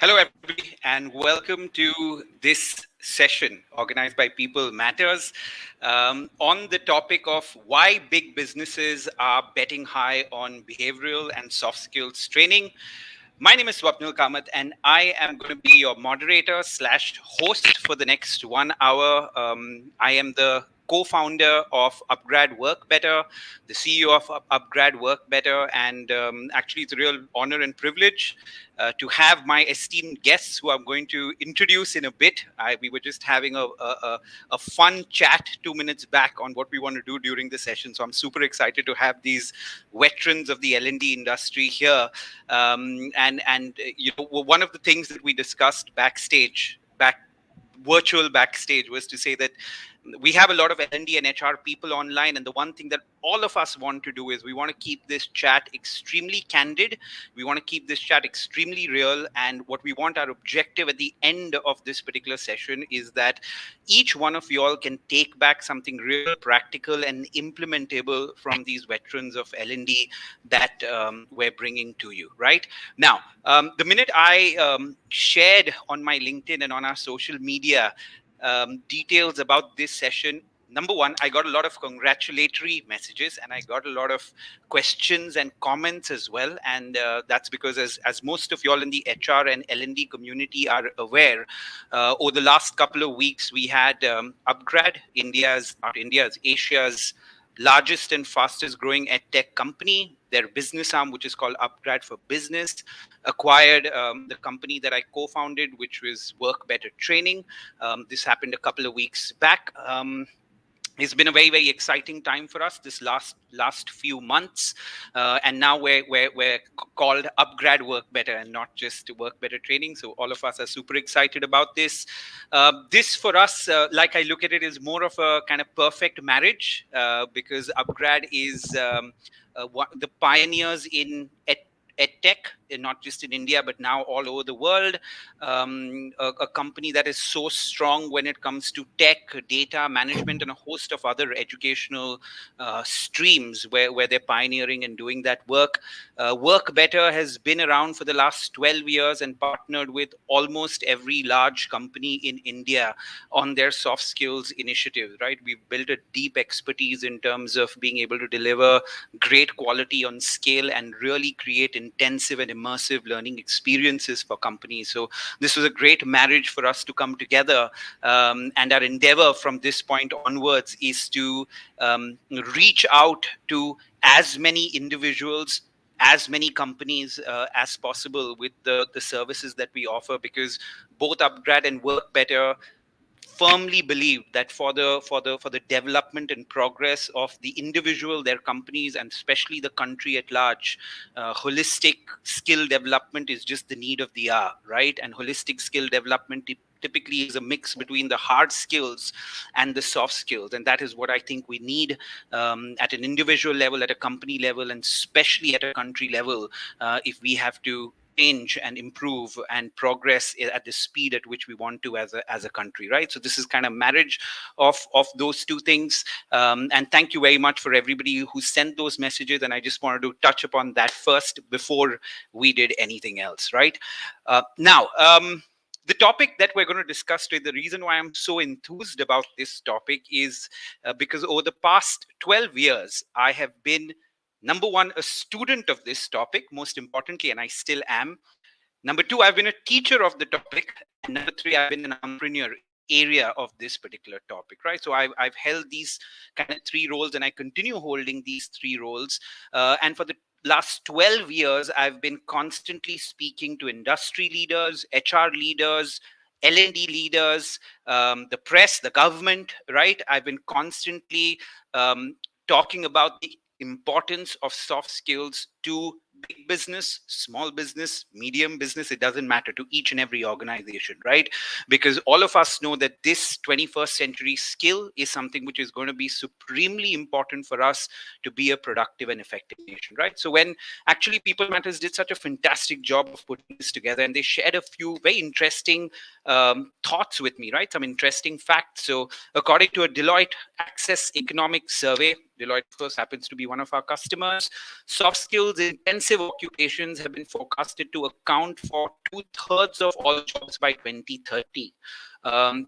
Hello, everybody, and welcome to this session organized by People Matters on the topic of why big businesses are betting high on behavioral and soft skills training. My name is Swapnil Kamath, and I am going to be your moderator slash host for the next 1 hour. I am the co-founder of upGrad Work Better, the CEO of upGrad Work Better, and actually it's a real honor and privilege to have my esteemed guests who I'm going to introduce in a bit. We were just having a fun chat 2 minutes back on what we want to do during the session, so I'm super excited to have these veterans of the L&D industry here. One of the things that we discussed virtual backstage, was to say that we have a lot of L&D and HR people online, and the one thing that all of us want to do is we want to keep this chat extremely candid. We want to keep this chat extremely real, and what we want, our objective at the end of this particular session, is that each one of you all can take back something real, practical, and implementable from these veterans of L&D that we're bringing to you right now. The minute I shared on my LinkedIn and on our social media details about this session, number one, I got a lot of congratulatory messages, and I got a lot of questions and comments as well. And that's because, as most of y'all in the HR and L&D community are aware, over the last couple of weeks, we had upGrad, Asia's largest and fastest growing edtech company. Their business arm, which is called upGrad for Business, acquired the company that I co-founded, which was Work Better Training. This happened a couple of weeks back. It's been a very, very exciting time for us this last few months, and now we're called upGrad Work Better and not just Work Better Training. So all of us are super excited about this. This for us, like I look at it, is more of a kind of perfect marriage because upGrad is the pioneers in edtech, not just in India, but now all over the world. A company that is so strong when it comes to tech, data management, and a host of other educational streams where they're pioneering and doing that work. Work Better has been around for the last 12 years and partnered with almost every large company in India on their soft skills initiatives, right? We've built a deep expertise in terms of being able to deliver great quality on scale and really create intensive and immersive learning experiences for companies. So this was a great marriage for us to come together. And our endeavor from this point onwards is to reach out to as many individuals, as many companies as possible with the services that we offer, because both upGrad and Work Better firmly believe that for the development and progress of the individual, their companies, and especially the country at large, holistic skill development is just the need of the hour, right? And holistic skill development typically is a mix between the hard skills and the soft skills, and that is what I think we need at an individual level, at a company level, and especially at a country level, if we have to change and improve and progress at the speed at which we want to as a country, right? So this is kind of marriage of those two things. And thank you very much for everybody who sent those messages. And I just wanted to touch upon that first before we did anything else, right? Now, the topic that we're going to discuss today, the reason why I'm so enthused about this topic is because over the past 12 years, I have been, number one, a student of this topic, most importantly, and I still am. Number two, I've been a teacher of the topic. And number three, I've been an entrepreneur in the area of this particular topic, right? So I've held these kind of three roles, and I continue holding these three roles. And for the last 12 years, I've been constantly speaking to industry leaders, HR leaders, L&D leaders, the press, the government, right? I've been constantly talking about the importance of soft skills to big business, small business, medium business. It doesn't matter, to each and every organization, right? Because all of us know that this 21st century skill is something which is going to be supremely important for us to be a productive and effective nation, right? So when actually People Matters did such a fantastic job of putting this together, and they shared a few very interesting thoughts with me, right? Some interesting facts. So according to a Deloitte Access Economic Survey, Deloitte, of course, happens to be one of our customers. Soft skills intensive occupations have been forecasted to account for 2/3 of all jobs by 2030.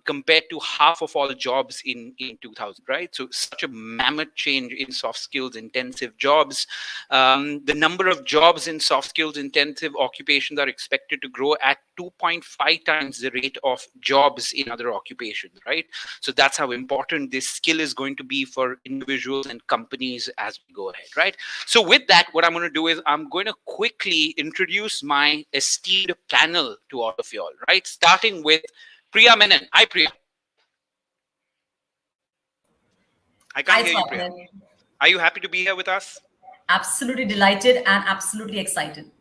Compared to half of all jobs in 2000, right? So such a mammoth change in soft skills intensive jobs. The number of jobs in soft skills intensive occupations are expected to grow at 2.5 times the rate of jobs in other occupations, right? So that's how important this skill is going to be for individuals and companies as we go ahead, right? So with that, what I'm going to do is I'm going to quickly introduce my esteemed panel to all of you all, right? Starting with Priya Menon. Hi, Priya. I can't hear you, Priya. Are you happy to be here with us? Absolutely delighted and absolutely excited.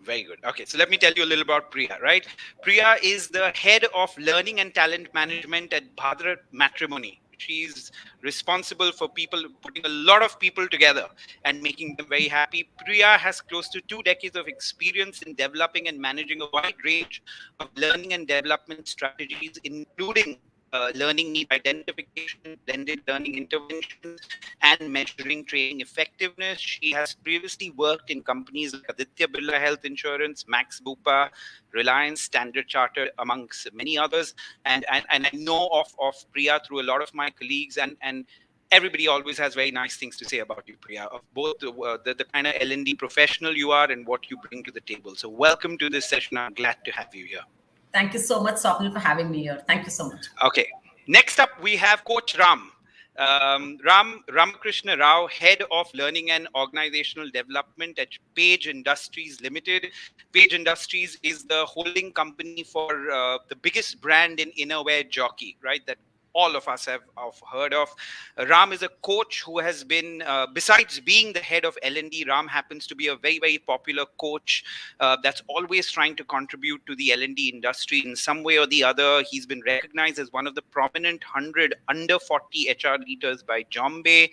Very good. Okay, so let me tell you a little about Priya, right? Priya is the head of learning and talent management at Bharat Matrimony. She's responsible for putting a lot of people together and making them very happy. Priya has close to 2 decades of experience in developing and managing a wide range of learning and development strategies, including learning need identification, blended learning interventions, and measuring training effectiveness. She has previously worked in companies like Aditya Birla Health Insurance, Max Bupa, Reliance, Standard Chartered, amongst many others. And I know of Priya through a lot of my colleagues, and everybody always has very nice things to say about you, Priya, of both the kind of L&D professional you are and what you bring to the table. So welcome to this session. I'm glad to have you here. Thank you so much, Swapnil, for having me here. Thank you so much. Okay. Next up, we have Coach Ram. Ramakrishna Rao, Head of Learning and Organizational Development at Page Industries Limited. Page Industries is the holding company for the biggest brand in innerwear, Jockey, right? That all of us have heard of. Ram is a coach who has been, besides being the head of L&D, Ram happens to be a very, very popular coach that's always trying to contribute to the L&D industry in some way or the other. He's been recognized as one of the prominent 100 under 40 HR leaders by Jombay.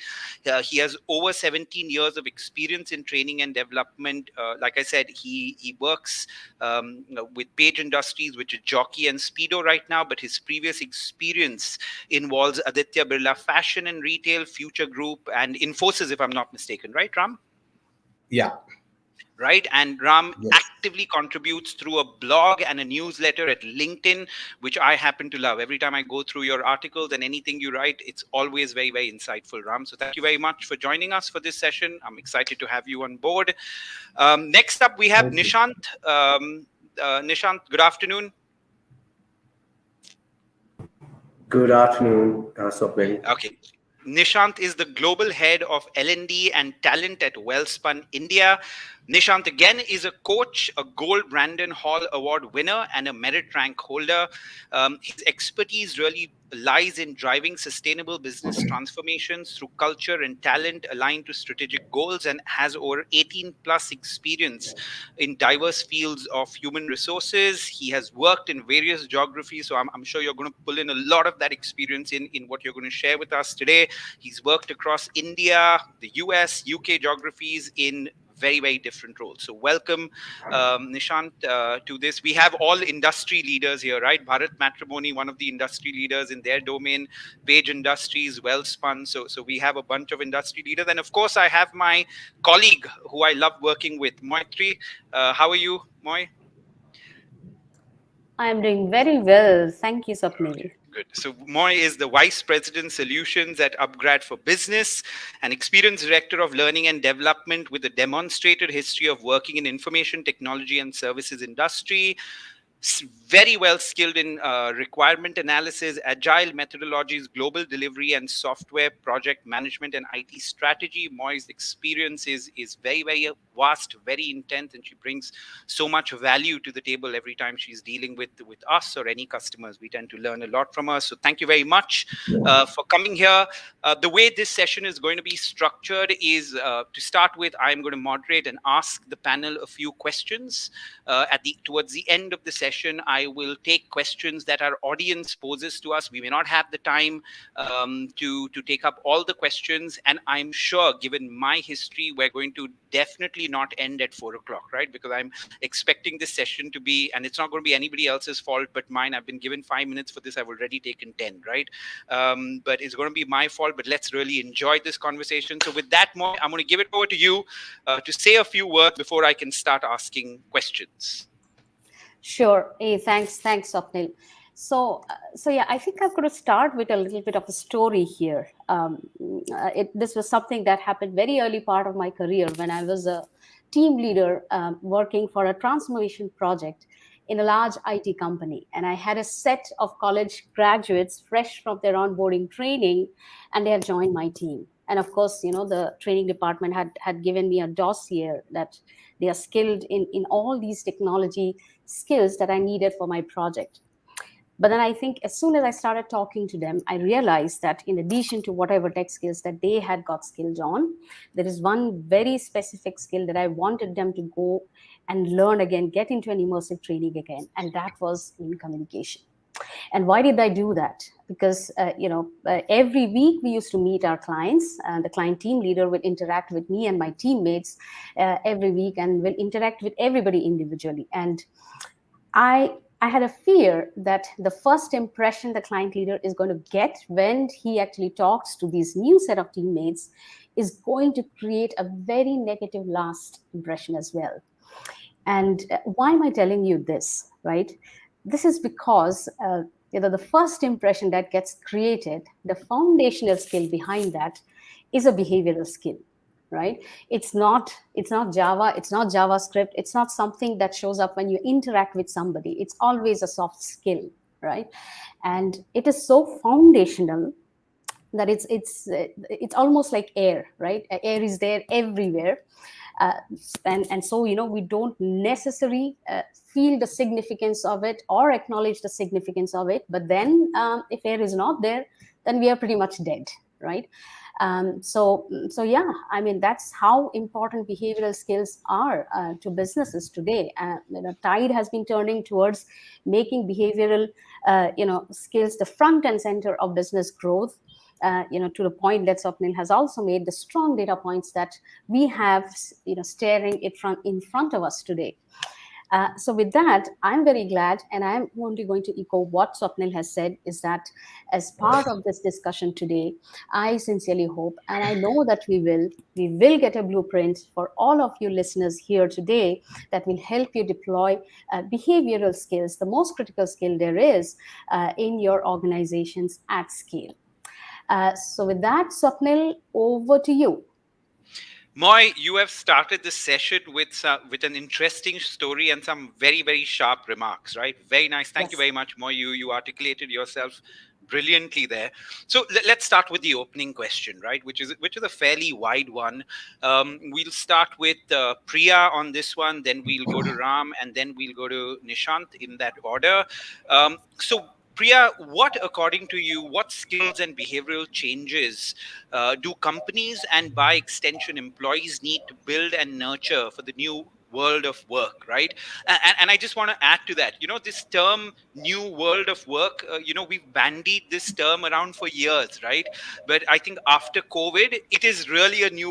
He has over 17 years of experience in training and development. Like I said, he works with Page Industries, which is Jockey and Speedo right now, but his previous experience involves Aditya Birla Fashion and Retail, Future Group, and Infosys, if I'm not mistaken, right, Ram? Yeah. Right, and Ram Yes. actively contributes through a blog and a newsletter at LinkedIn, which I happen to love. Every time I go through your articles and anything you write, it's always very, very insightful, Ram. So thank you very much for joining us for this session. I'm excited to have you on board. Next up, we have Nishant. Nishant, good afternoon. Good afternoon, Swapnil. Okay. Nishant is the global head of L&D and talent at Wellspun India. Nishant again is a coach, a Gold Brandon Hall Award winner, and a merit rank holder. His expertise really lies in driving sustainable business transformations through culture and talent aligned to strategic goals, and has over 18 plus experience in diverse fields of human resources. He has worked in various geographies, so I'm sure you're going to pull in a lot of that experience in what you're going to share with us today. He's worked across India, the US, UK geographies in very, very different roles. So welcome, Nishant, to this. We have all industry leaders here, right? Bharat Matrimony, one of the industry leaders in their domain, Page Industries, Wellspun. So we have a bunch of industry leaders. And of course, I have my colleague who I love working with, Moitri. How are you, Moi? I am doing very well. Thank you, Swapnil. Okay, good. So Moy is the Vice President Solutions at upGrad for Business, an experienced Director of Learning and Development with a demonstrated history of working in information technology and services industry. Very well skilled in requirement analysis, agile methodologies, global delivery, and software project management and IT strategy. Moy's experience is very, very vast, very intense, and she brings so much value to the table every time she's dealing with us or any customers. We tend to learn a lot from her. So thank you very much for coming here. The way this session is going to be structured is to start with, I'm going to moderate and ask the panel a few questions. Towards the end of the session, session, I will take questions that our audience poses to us. We may not have the time to take up all the questions, and I'm sure, given my history, we're going to definitely not end at 4 o'clock, right? Because I'm expecting this session to be, and it's not going to be anybody else's fault but mine. I've been given 5 minutes for this. I've already taken 10, right? But it's going to be my fault. But let's really enjoy this conversation. So with that, Moy, I'm going to give it over to you to say a few words before I can start asking questions. Sure. Hey, thanks, Swapnil. So yeah, I think I'm going to start with a little bit of a story here. This was something that happened very early part of my career when I was a team leader working for a transformation project in a large IT company. And I had a set of college graduates fresh from their onboarding training, and they had joined my team. And of course, the training department had given me a dossier that they are skilled in all these technology skills that I needed for my project. But then I think as soon as I started talking to them, I realized that in addition to whatever tech skills that they had got skilled on, there is one very specific skill that I wanted them to go and learn again, get into an immersive training again. And that was in communication. And why did I do that? Because, every week we used to meet our clients. The client team leader would interact with me and my teammates every week and will interact with everybody individually. And I had a fear that the first impression the client leader is going to get when he actually talks to these new set of teammates is going to create a very negative last impression as well. And why am I telling you this, right? This is because the first impression that gets created, the foundational skill behind that is a behavioral skill, right? It's not Java, it's not JavaScript, it's not something that shows up when you interact with somebody. It's always a soft skill, right? And it is so foundational that it's almost like air, right? Air is there everywhere. And so, we don't necessarily feel the significance of it or acknowledge the significance of it. But then if air is not there, then we are pretty much dead, right? So yeah, I mean, that's how important behavioral skills are to businesses today. Tide has been turning towards making behavioral, skills the front and center of business growth. To the point that Swapnil has also made, the strong data points that we have, staring it in front of us today. So with that, I'm very glad, and I'm only going to echo what Swapnil has said, is that as part of this discussion today, I sincerely hope, and I know that we will get a blueprint for all of you listeners here today that will help you deploy behavioral skills, the most critical skill there is in your organizations at scale. So with that, Swapnil, over to you. Moy, you have started this session with an interesting story and some very, very sharp remarks, right? Very nice. Thank you very much, Moy. You articulated yourself brilliantly there. So let's start with the opening question, right? Which is a fairly wide one. We'll start with Priya on this one, then we'll go to Ram, and then we'll go to Nishant in that order. So Priya, according to you, what skills and behavioral changes do companies and by extension employees need to build and nurture for the new world of work, right? And I just want to add to that, this term new world of work, we've bandied this term around for years, right? But I think after COVID, it is really a new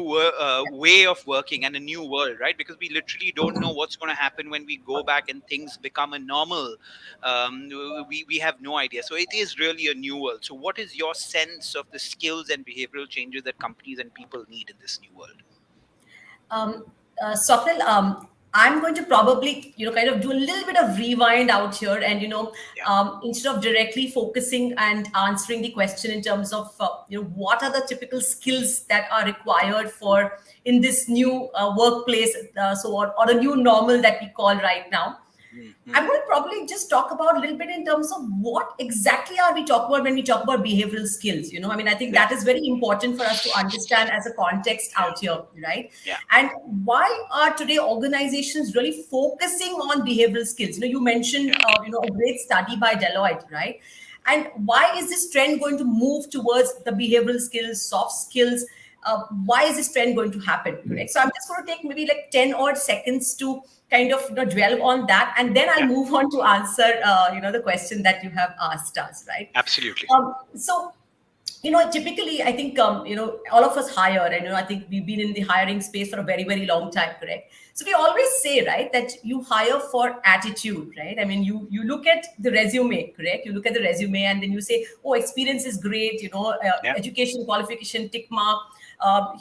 way of working and a new world, right? Because we literally don't know what's going to happen when we go back and things become a normal. We have no idea. So it is really a new world. So what is your sense of the skills and behavioral changes that companies and people need in this new world? Swapnil, I'm going to probably, kind of do a little bit of rewind out here and, instead of directly focusing and answering the question in terms of, what are the typical skills that are required for in this new workplace, or the new normal that we call right now. Mm-hmm. I'm going to probably just talk about a little bit in terms of what exactly are we talking about when we talk about behavioral skills. I think that is very important for us to understand as a context out here, right? Yeah. And why are today organizations really focusing on behavioral skills? You mentioned, a great study by Deloitte, right? And why is this trend going to move towards the behavioral skills, soft skills? why is this trend going to happen, correct? So I'm just going to take maybe like 10 odd seconds to kind of dwell on that, and then I'll move on to answer the question that you have asked us, right? Absolutely. So typically, I think, all of us hire, and, I think we've been in the hiring space for a very, very long time, correct? So we always say, right, that you hire for attitude, right? I mean, you look at the resume, correct? You look at the resume and then you say, oh, experience is great, education, qualification, tick mark.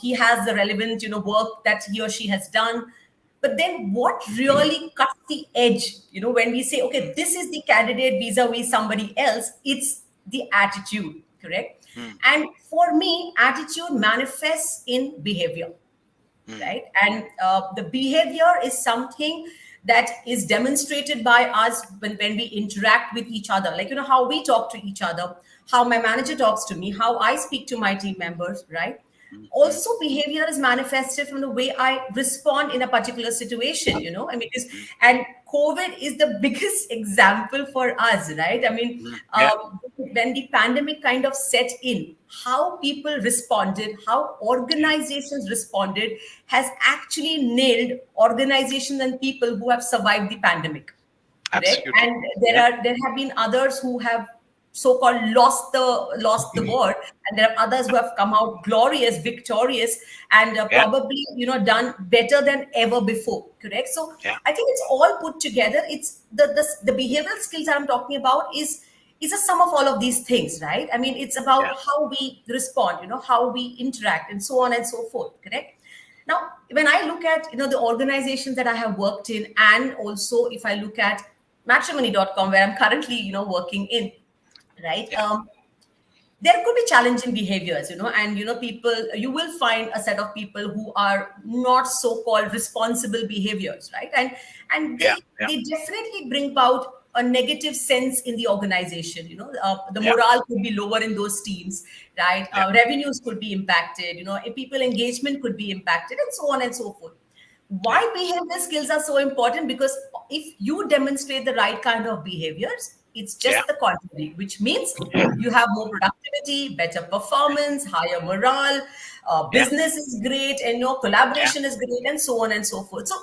He has the relevant, work that he or she has done. But then what really cuts the edge, when we say, okay, this is the candidate vis-a-vis somebody else, it's the attitude, correct? And for me, attitude manifests in behavior, right? And the behavior is something that is demonstrated by us when we interact with each other. Like, how we talk to each other, how my manager talks to me, how I speak to my team members, right? Also, behavior is manifested from the way I respond in a particular situation, I mean, and COVID is the biggest example for us, right? I mean, when the pandemic kind of set in, how people responded, how organizations responded has actually nailed organizations and people who have survived the pandemic. Correct? Absolutely. And there have been others who have so-called lost the war, and there are others who have come out glorious, victorious, and probably done better than ever before. Correct. So I think it's all put together. It's the behavioral skills I'm talking about is a sum of all of these things, right? I mean, it's about how we respond, how we interact, and so on and so forth. Correct. Now, when I look at the organizations that I have worked in, and also if I look at matrimony.com, where I'm currently working in, right? There could be challenging behaviors, and people, you will find a set of people who are not so-called responsible behaviors, right? And they definitely bring about a negative sense in the organization. The morale could be lower in those teams, right? Revenues could be impacted, people engagement could be impacted, and so on and so forth. Why behavior skills are so important? Because if you demonstrate the right kind of behaviors, it's just the contrary, which means you have more productivity, better performance, higher morale, business is great, and collaboration is great, and so on and so forth. So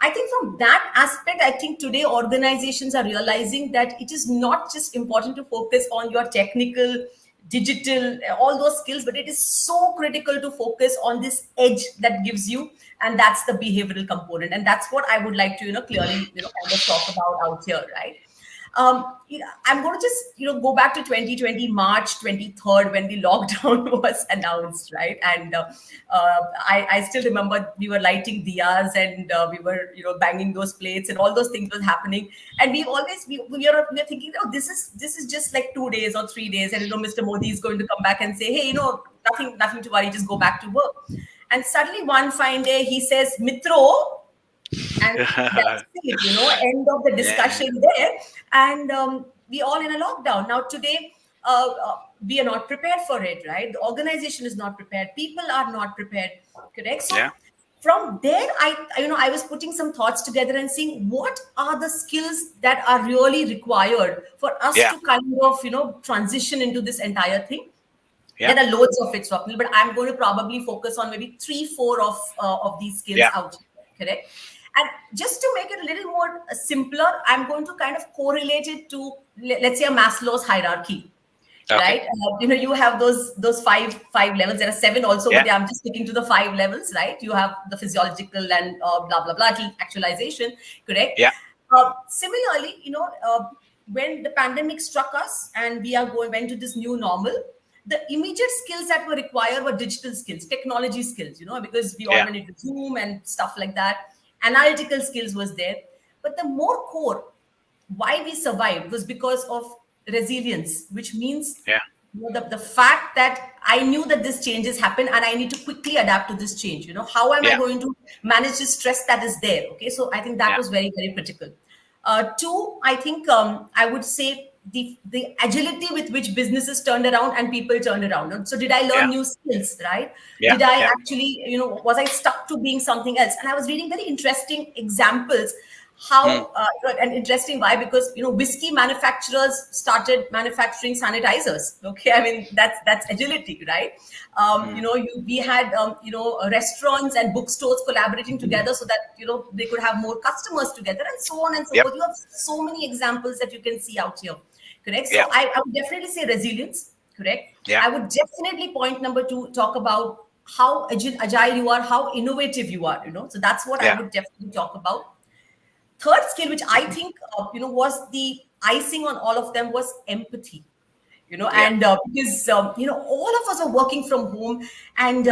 I think from that aspect, I think today organizations are realizing that it is not just important to focus on your technical, digital, all those skills, but it is so critical to focus on this edge that gives you, and that's the behavioral component. And that's what I would like to, clearly, kind of talk about out here, right? I'm going to just, go back to 2020, March 23rd, when the lockdown was announced, right? And I still remember we were lighting diyas, and we were, banging those plates, and all those things were happening. And we are thinking, this is just like 2 days or 3 days, and Mr. Modi is going to come back and say, hey, nothing to worry, just go back to work. And suddenly one fine day he says, Mitro. And that's it, end of the discussion there. And we all in a lockdown. Now today, we are not prepared for it, right? The organization is not prepared. People are not prepared, correct? So from there, I was putting some thoughts together and seeing what are the skills that are really required for us to kind of, transition into this entire thing. There are loads of it, Swapnil, but I'm going to probably focus on maybe 3-4 of these skills out here, correct? And just to make it a little more simpler, I'm going to kind of correlate it to, let's say, a Maslow's hierarchy, right? You have those five levels. There are 7 also, but I'm just sticking to the 5 levels, right? You have the physiological and blah, blah, blah, actualization, correct? Similarly, when the pandemic struck us and we went to this new normal, the immediate skills that were required were digital skills, technology skills, because we all went into Zoom and stuff like that. Analytical skills was there. But the more core, why we survived was because of resilience, which means the fact that I knew that this changes happen and I need to quickly adapt to this change. How am I going to manage the stress that is there? Okay, so I think that was very, very critical. 2, I think I would say the agility with which businesses turned around and people turned around. So did I learn new skills, right? Did I actually, was I stuck to being something else? And I was reading very interesting examples how and interesting why, because whiskey manufacturers started manufacturing sanitizers. Okay, I mean that's agility, right? We had restaurants and bookstores collaborating together so that they could have more customers together, and so on and so Yep. forth. You have so many examples that you can see out here. Correct. So Yeah. I would definitely say resilience. Correct. Yeah. I would definitely point number two talk about how agile you are, how innovative you are. So that's what I Yeah. would definitely talk about. Third skill, which I think was the icing on all of them, was empathy. Yeah. And because all of us are working from home, and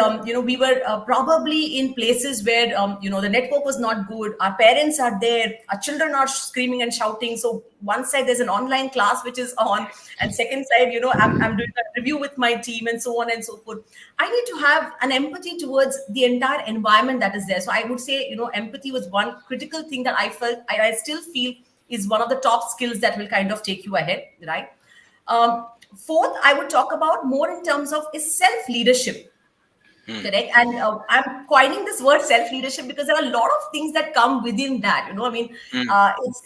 we were probably in places where the network was not good. Our parents are there, our children are screaming and shouting. So one side there's an online class which is on, and second side I'm doing a review with my team, and so on and so forth. I need to have an empathy towards the entire environment that is there. So I would say empathy was one critical thing that I still feel is one of the top skills that will kind of take you ahead, right? Fourth, I would talk about more in terms of is self-leadership. Correct. And I'm coining this word self-leadership because there are a lot of things that come within that. I mean,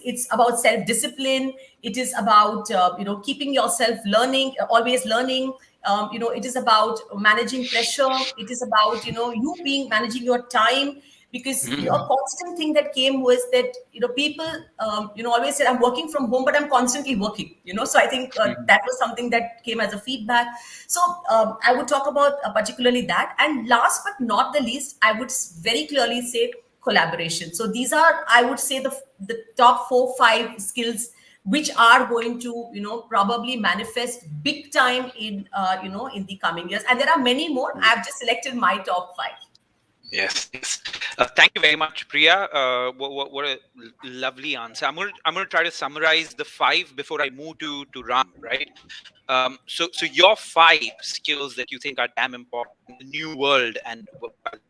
it's about self-discipline. It is about keeping yourself learning, always learning. It is about managing pressure. It is about you being managing your time, because a constant thing that came was that people always said I'm working from home, but I'm constantly working. So I think that was something that came as a feedback. So I would talk about particularly that. And last but not the least, I would very clearly say collaboration. So these are, I would say, the top 4-5 skills which are going to probably manifest big time in in the coming years. And there are many more. I've just selected my top 5. Yes, yes. Thank you very much, Priya. What a lovely answer. I'm going to try to summarize the 5 before I move to Ram. Right. So your 5 skills that you think are damn important in the new world and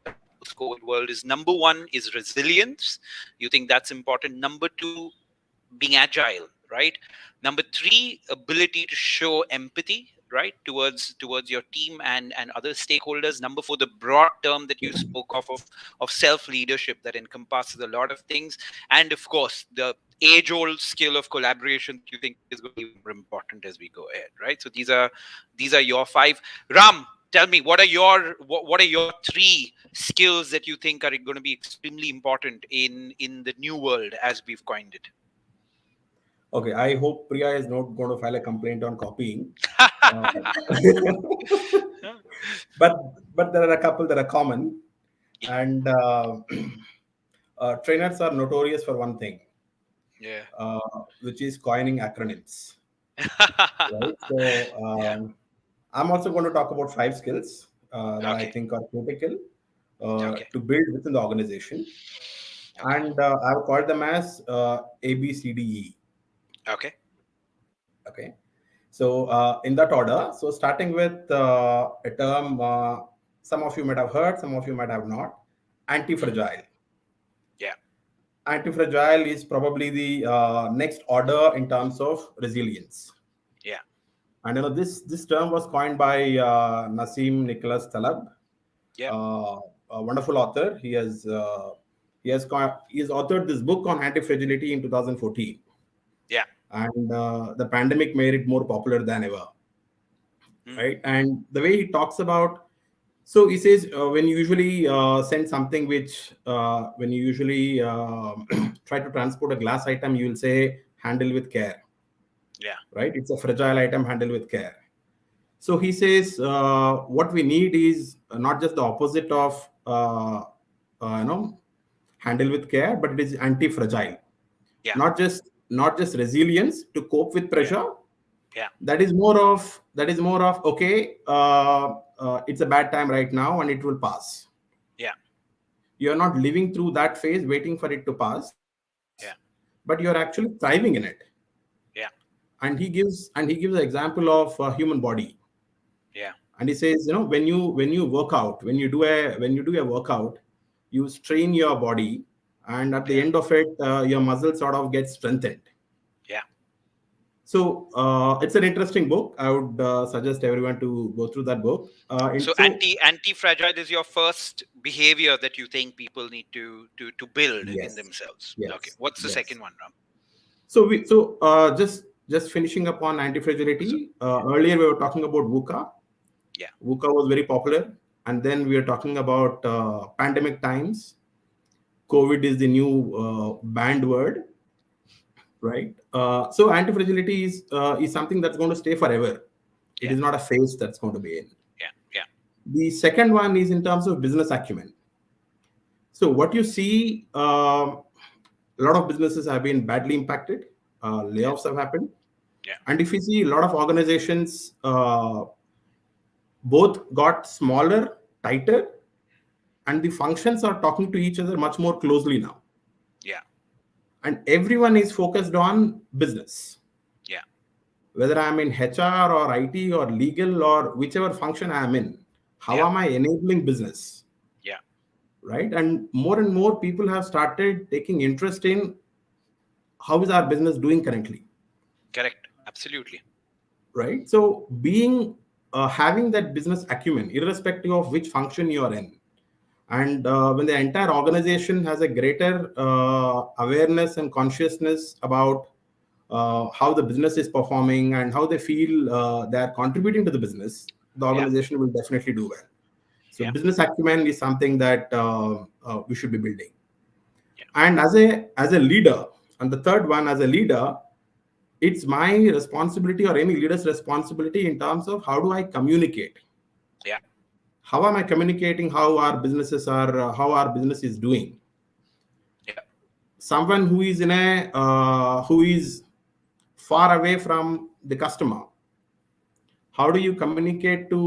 post-COVID world is: number 1 is resilience. You think that's important. Number 2, being agile, right? Number 3, ability to show empathy, right, towards your team and other stakeholders. Number 4, the broad term that you spoke of self leadership that encompasses a lot of things. And of course, the age old skill of collaboration that you think is going to be more important as we go ahead, right? So these are your 5. Ram, tell me, what are your 3 skills that you think are going to be extremely important in the new world as we've coined it? Okay, I hope Priya is not going to file a complaint on copying. But there are a couple that are common, and trainers are notorious for one thing, which is coining acronyms. Right? So I'm also going to talk about 5 skills that I think are critical to build within the organization, and I've called them as ABCDE. Okay. So in that order, so starting with a term some of you might have heard, some of you might have not: anti-fragile. Yeah. Anti-fragile is probably the next order in terms of resilience. Yeah. And this term was coined by Nassim Nicholas Taleb, a wonderful author. He has authored this book on anti-fragility in 2014. Yeah. And the pandemic made it more popular than ever. Right. And the way he talks about, so he says when you usually send something when you usually try to transport a glass item, you will say handle with care. Yeah. Right. It's a fragile item, handle with care. So he says what we need is not just the opposite of handle with care, but it is anti-fragile. Yeah. Not just resilience to cope with pressure. Yeah. That is more of okay. It's a bad time right now, and it will pass. Yeah. You're not living through that phase, waiting for it to pass. Yeah. But you're actually thriving in it. Yeah. And he gives an example of a human body. Yeah. And he says, when you work out, when you do a workout, you strain your body, and at the end of it, your muscles sort of get strengthened. Yeah. So it's an interesting book. I would suggest everyone to go through that book. So anti-fragile is your first behavior that you think people need to build in Yes, themselves. Okay. yes, What's the yes. second one, Ram? So just finishing up on So, anti-fragility. Earlier we were talking about VUCA. yeah. VUCA was very popular, and then we are talking about pandemic times. COVID is the new banned word, right? So anti-fragility is something that's going to stay forever. It Yeah. is not a phase that's going to be in. Yeah. Yeah. The second one is in terms of business acumen. So what you see, a lot of businesses have been badly impacted. Yeah. Layoffs have happened, Yeah. and if you see, a lot of organizations both got smaller, tighter, and the functions are talking to each other much more closely now. Yeah. And everyone is focused on business. Yeah. Whether I'm in HR or IT or legal or whichever function I'm in, how Yeah. am I enabling business? Yeah. Right? And more people have started taking interest in how is our business doing currently. Correct. Absolutely. Right? So being having that business acumen, irrespective of which function you are in, and when the entire organization has a greater awareness and consciousness about how the business is performing and how they feel they are contributing to the business, the Yeah. organization will definitely do well. So Yeah. business acumen is something that we should be building. Yeah. And as a leader, and the third one, as a leader, it's my responsibility or any leader's responsibility in terms of how do I communicate. Yeah. How am I communicating how our businesses are, how our business is doing? Yeah. Someone who is who is far away from the customer, how do you communicate to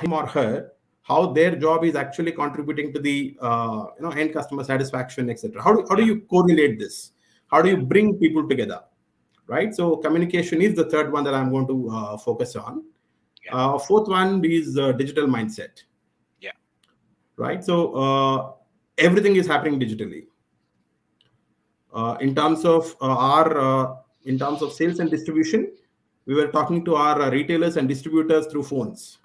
him or her how their job is actually contributing to the end customer satisfaction, etc.? How do Yeah. you correlate this? How do you Yeah. bring people together? Right. So communication is the third one that I'm going to focus on. Yeah. Fourth one is digital mindset. Yeah. Right. So everything is happening digitally. In terms of in terms of sales and distribution, we were talking to our retailers and distributors through phones.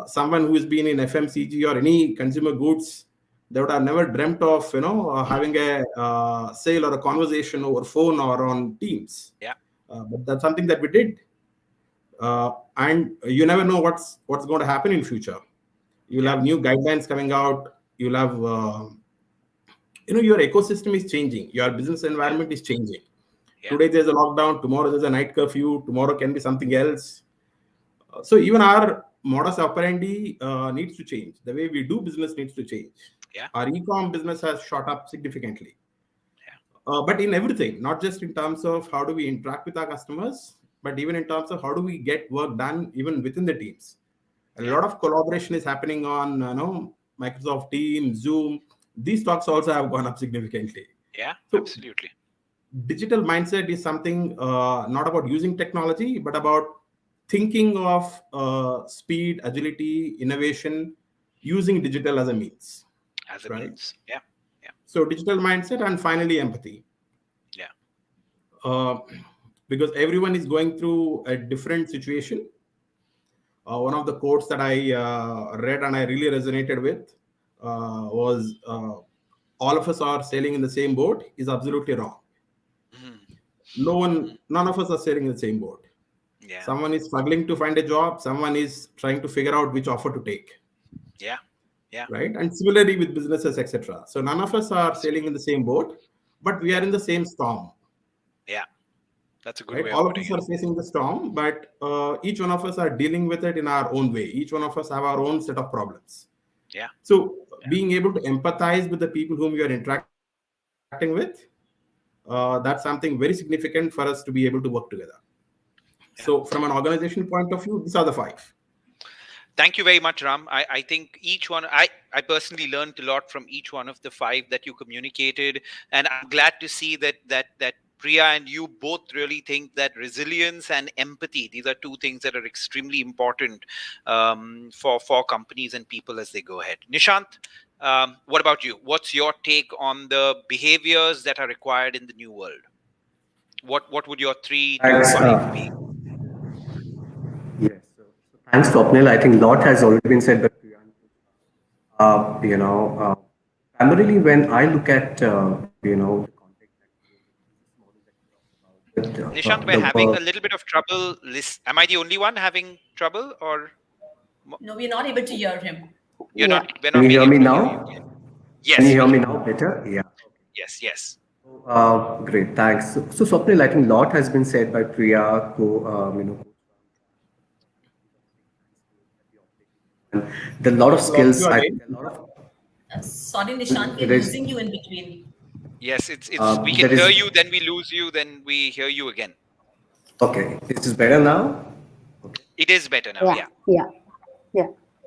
Someone who has been in FMCG or any consumer goods, they would have never dreamt of having a sale or a conversation over phone or on Teams. Yeah. But that's something that we did. And you never know what's going to happen in future. You'll have new guidelines coming out. You'll have your ecosystem is changing. Your business environment is changing. Yeah. Today there's a lockdown. Tomorrow there's a night curfew. Tomorrow can be something else. So even our modus operandi needs to change. The way we do business needs to change. Yeah. Our e-com business has shot up significantly. Yeah. But in everything, not just in terms of how do we interact with our customers, but even in terms of how do we get work done even within the teams. A lot of collaboration is happening on Microsoft Teams, Zoom. These talks also have gone up significantly. Yeah. So Absolutely. digital mindset is something not about using technology, but about thinking of speed, agility, innovation, using digital as a means. As a Right. means. Yeah. Yeah. So digital mindset, and finally empathy. Yeah. Because everyone is going through a different situation. One of the quotes that I read and I really resonated with was all of us are sailing in the same boat is absolutely wrong. Mm-hmm. None of us are sailing in the same boat. Yeah. Someone is struggling to find a job. Someone is trying to figure out which offer to take. Yeah. Yeah. Right. And similarly with businesses, etc. So none of us are sailing in the same boat, but we are in the same storm. Yeah. That's a good Right. way of All of putting us it. are facing the storm, but each one of us are dealing with it in our own way. Each one of us have our own set of problems. Yeah. So being able to empathize with the people whom you are interacting with, that's something very significant for us to be able to work together. So from an organization point of view, these are the 5. Thank you very much, Ram. I think each one, I personally learned a lot from each one of the 5 that you communicated. And I'm glad to see that Priya and you both really think that resilience and empathy, these are 2 things that are extremely important for companies and people as they go ahead. Nishant, what about you? What's your take on the behaviors that are required in the new world? What would your three to Thanks. five be? Yes. So thanks, Swapnil. I think a lot has already been said by Priyank. You know, primarily when I look at, the context model that you talked about, Nishant, we're the having work. a little bit of trouble. Am I the only one having trouble, or No, we're not able to hear him. you're Yeah. not? We're Can not you being hear able me to hear you. now? Can you Yes, we hear me can. now better? Yeah. Yes, yes. So, great. Thanks. So Swapnil, I think a lot has been said by Priya, and there are a lot of We lost skills. you I again. think there are a lot of Sorry, Nishant, we're there is losing you in between. Yes, it's we can there hear is you, then we lose you, then we hear you again. okay. This is better now. Okay. It is better now, Yeah. yeah. Yeah. Yeah.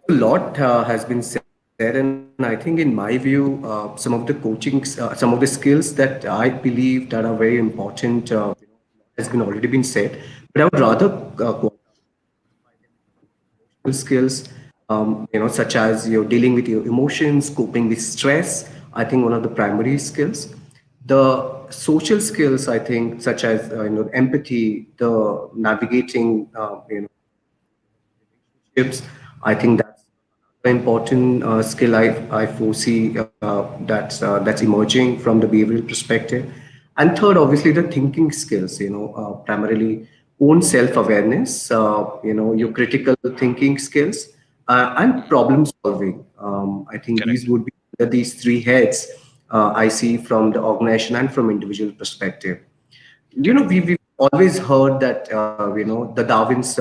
A lot has been said, and I think, in my view, some of the skills that I believe that are very important, has been already been said. But I would rather emotional skills, such as dealing with your emotions, coping with stress. I think one of the primary skills. The social skills, I think, such as empathy, the navigating, relationships. I think that's another important skill I foresee that's emerging from the behavioral perspective. And third, obviously, the thinking skills. Primarily own self-awareness. Your critical thinking skills and Mhm. problem solving. I think these Correct. would be these three heads I see from the organization and from individual perspective. Correct. We've always heard that the Darwin's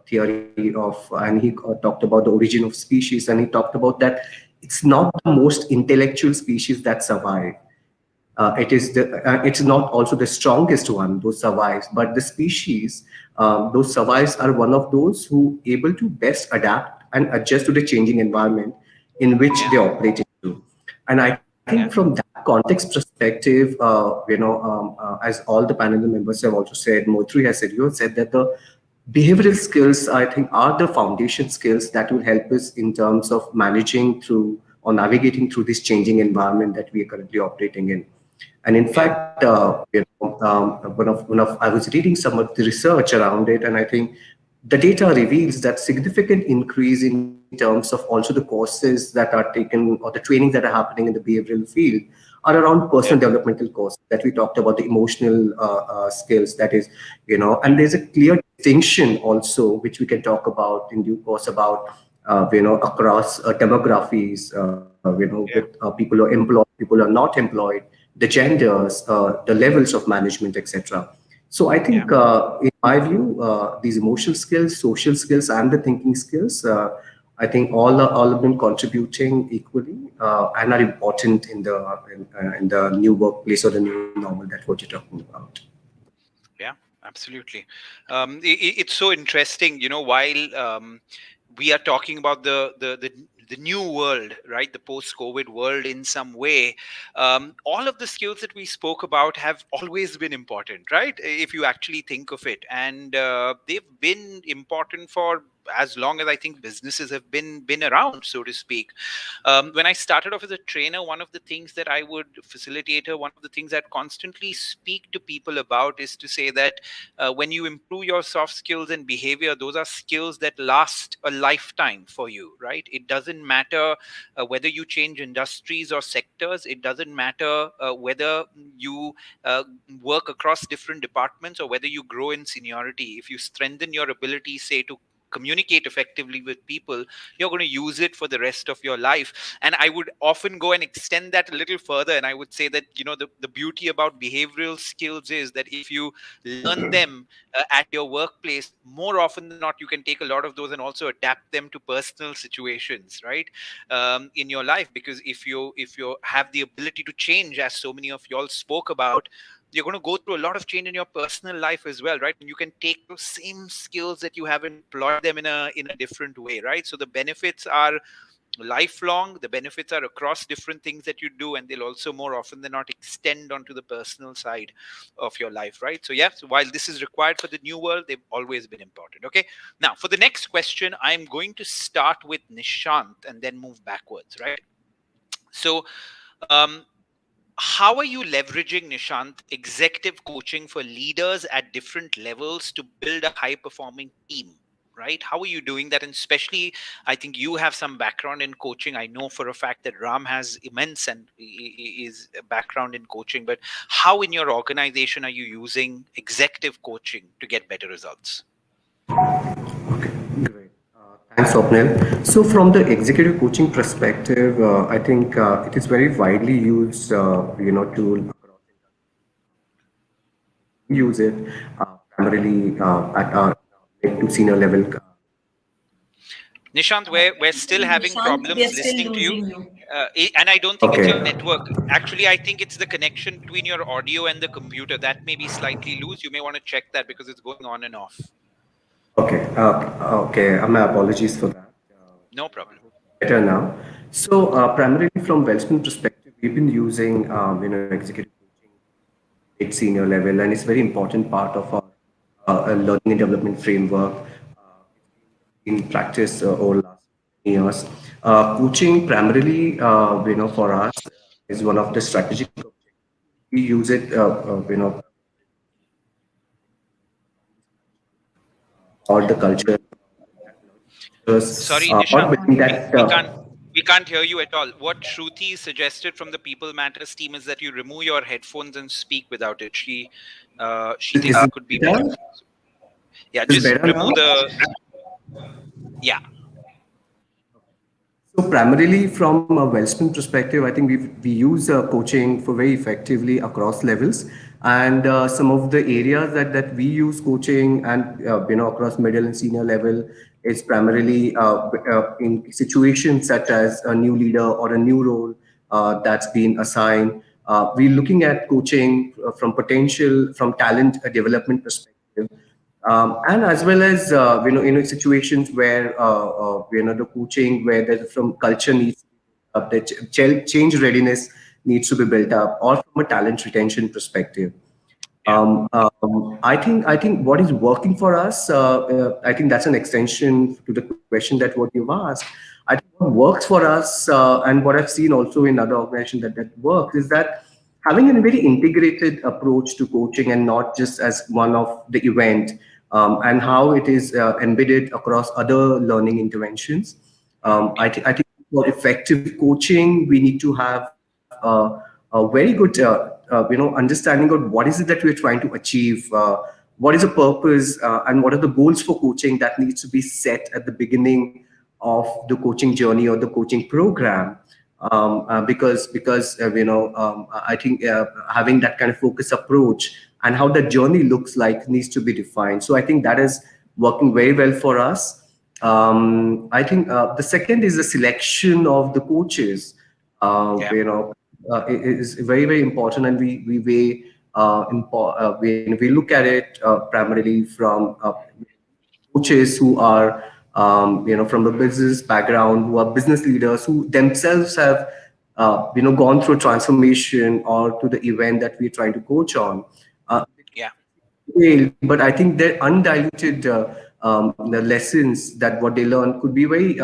theory of, and he talked about the origin of species, and he talked about that it's not the most intellectual species that survive. It's not also the strongest one those survives, but the species those survives are one of those who able to best adapt and adjust to the changing environment in which Yeah. they operate into. And I think Yeah. from that context perspective, as all the panel members have also said, Motri has said, you have said that the behavioral skills, I think, are the foundation skills that will help us in terms of managing through or navigating through this changing environment that we are currently operating in. And in Yeah. fact, one of I was reading some of the research around it, and I think the data reveals that significant increase in terms of also the courses that are taken or the trainings that are happening in the behavioral field are around personal Yeah. developmental courses that we talked about, the emotional skills, that is, Yeah. and there's a clear distinction also which we can talk about in due course about across demographies, with Yeah. people who are employed, people who are not employed, the genders, the levels of management, etc. So I Yeah. think, in my view, these emotional skills, social skills, and the thinking skills, I think all of them contributing equally and are important in the new workplace or the new normal that what you're talking about. Yeah, absolutely. It's so interesting, while we are talking about the new world, right? The post-COVID world in some way. All of the skills that we spoke about have always been important, right? If you actually think of it, and they've been important for as long as I think businesses have been around, so to speak. When I started off as a trainer, one of the things that I would facilitator, one of the things that constantly speak to people about is to say that when you improve your soft skills and behavior, those are skills that last a lifetime for you, right? It doesn't matter whether you change industries or sectors. It doesn't matter whether you uh, work across different departments or whether you grow in seniority. If you strengthen your ability, say, to communicate effectively with people, you're going to use it for the rest of your life. And I would often go and extend that a little further, and I would say that the beauty about behavioral skills is that if you learn them at your workplace, more often than not you can take a lot of those and also adapt them to personal situations, right? In your life, because if you have the ability to change, as so many of y'all spoke about, you're going to go through a lot of change in your personal life as well, right? And you can take those same skills that you have and deploy them in a different way, right? So the benefits are lifelong. The benefits are across different things that you do, and they'll also more often than not extend onto the personal side of your life, right? So yeah, so while this is required for the new world, they've always been important. Okay, now for the next question, I'm going to start with Nishant and then move backwards, right? So um how are you leveraging, Nishant, executive coaching for leaders at different levels to build a high performing team? Right? How are you doing that? And especially, I think you have some background in coaching. I know for a fact that Ram has immense and is a background in coaching. But how in your organization are you using executive coaching to get better results? Okay, great. Thanks, Swapnil. So, from the executive coaching perspective, I think it is very widely used, tool across use it primarily at our mid to senior level. Nishant, we're still having Nishant, we are problems still listening to you. losing you. And I don't think it's your Okay. network. Actually, I think it's the connection between your audio and the computer that may be slightly loose. You may want to check that because it's going on and off. Okay. Okay. My apologies for that. No problem. Better now. So, primarily from Wellspun perspective, we've been using executive coaching at senior level, and it's very important part of our learning and development framework. In practice over last years. Coaching primarily, for us is one of the strategic objectives. We use it, or the culture, Sorry, or Nishant, within we, that. we can't we can't hear you at all. What Shruti suggested from the People Matters team is that you remove your headphones and speak without it. She Is thinks this it could be better. better? Yeah, Is this just better now? remove the. Yeah, So primarily from a Wellspun perspective, I think we use coaching for very effectively across levels, and some of the areas that we use coaching and across middle and senior level is primarily in situations such as a new leader or a new role that's been assigned. We're looking at coaching from talent development perspective, and as well as situations where the coaching where there's from culture needs up the change readiness needs to be built up, or from a talent retention perspective. yeah, I think what is working for us. I think that's an extension to the question that what you've asked. I think what works for us, and what I've seen also in other organizations that works is that having a very integrated approach to coaching and not just as one of the event, and how it is embedded across other learning interventions. yeah, I think for effective coaching, we need to have a very good understanding of what is it that we're trying to achieve, what is the purpose, and what are the goals for coaching that needs to be set at the beginning of the coaching journey or the coaching program. Because I think having that kind of focus approach and how the journey looks like needs to be defined. So I think that is working very well for us. I think the second is the selection of the coaches. yeah, Is very very important, and we weigh we look at it primarily from coaches who are from the business background, who are business leaders, who themselves have gone through transformation or to the event that we're trying to coach on. Uh, yeah, but I think their undiluted the lessons that what they learn could be very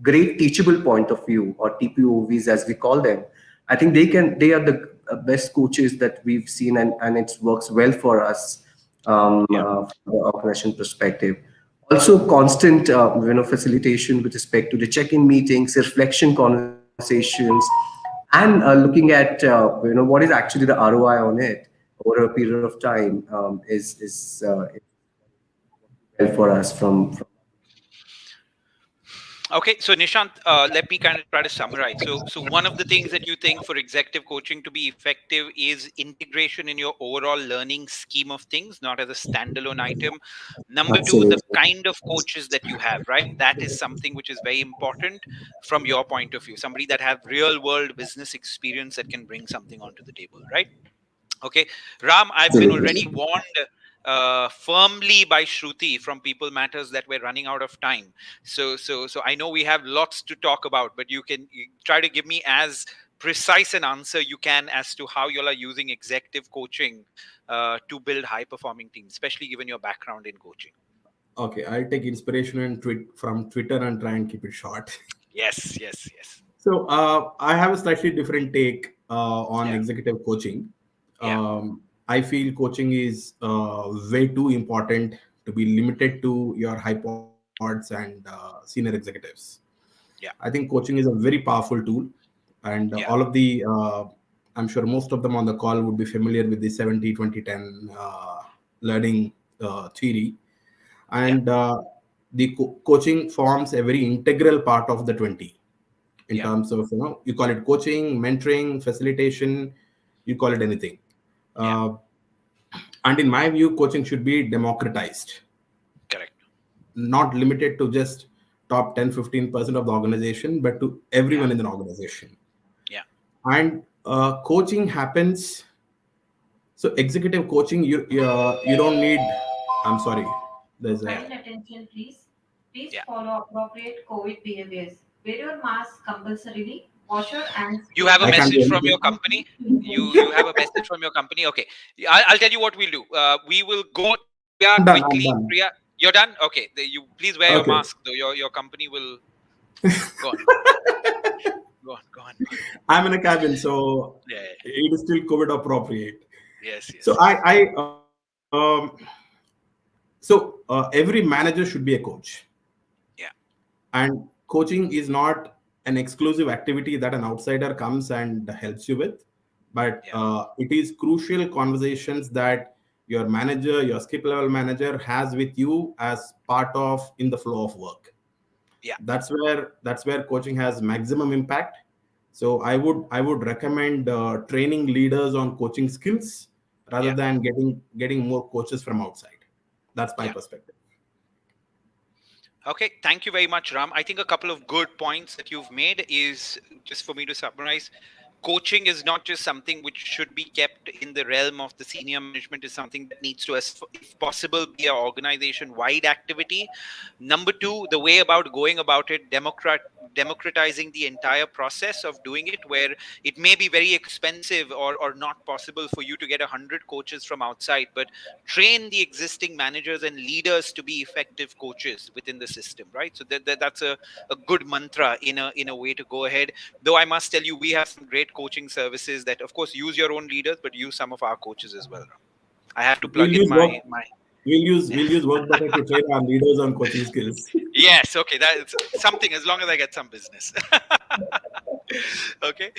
great teachable point of view, or TPOVs as we call them. I think they are the best coaches that we've seen, and it works well for us yeah, from the organization perspective. Also, constant facilitation with respect to the check-in meetings, reflection conversations, and looking at what is actually the ROI on it over a period of time is well for us from. Okay, so Nishant, let me kind of try to summarize. So one of the things that you think for executive coaching to be effective is integration in your overall learning scheme of things, not as a standalone item. Number two, the Absolutely. kind of coaches that you have, right? That is something which is very important from your point of view. Somebody that have real world business experience that can bring something onto the table, right? Okay, Ram, I've been already Absolutely. warned firmly by Shruti from People Matters that we're running out of time. So I know we have lots to talk about, but you try to give me as precise an answer you can as to how you all are using executive coaching to build high performing teams, especially given your background in coaching. Okay, I'll take inspiration and from Twitter and try and keep it short. Yes, yes, yes. So I have a slightly different take on executive coaching. Yeah. I feel coaching is way too important to be limited to your high pods and senior executives. I Yeah. think coaching is a very powerful tool, and all Yeah. of the I'm sure most of them on the call would be familiar with the 70-20-10 learning theory, Yeah. and the coaching forms a very integral part of the 20 in Yeah. terms of, you call it coaching, mentoring, facilitation, you call it anything. Yeah. uh, and in my view, coaching should be democratized, Correct. not limited to just top 10-15% of the organization, but to Yeah. everyone in the organization. Yeah. And coaching happens. So executive coaching, you don't need. I'm sorry. There's a. Yeah. Kind attention, please. Please Yeah. follow appropriate COVID behaviors. Wear your mask compulsorily. Wash your hands You have a I can't frequently. do message from your anything. company. You have a message from your company. Okay. I'll tell you what we'll do. We will go to Priya I'm done. I'm quickly. done. Priya, you're done. Okay. You please wear your Okay. mask. Though your company will go on. Go on. Go on. Go on. Go on. I'm in a cabin, so Yeah. it is still COVID appropriate. Yes. So Yes. Yes. so every manager should be a coach, Yeah. and coaching is not an exclusive activity that an outsider comes and helps you with, but Yeah. it is crucial conversations that your manager, your skip level manager, has with you as part of in the flow of work. Yeah. That's where coaching has maximum impact. So I would recommend training leaders on coaching skills rather Yeah. than getting more coaches from outside. That's my Yeah. perspective. Okay, thank you very much, Ram. I think a couple of good points that you've made is just for me to summarize. Coaching is not just something which should be kept in the realm of the senior management, is something that needs to, if possible, be an organization wide activity. Number two, the way about going about it, democratizing the entire process of doing it, where it may be very expensive or not possible for you to get 100 coaches from outside, but train the existing managers and leaders to be effective coaches within the system, right? So that's a good mantra in a way to go ahead. Though I must tell you, we have some great coaching services that, of course, use your own leaders, but use some of our coaches as well, Ram. I have to We'll plug in use work. my We'll use work better to train our leaders on coaching skills. yes, okay, that's something, as long as I get some business. Okay.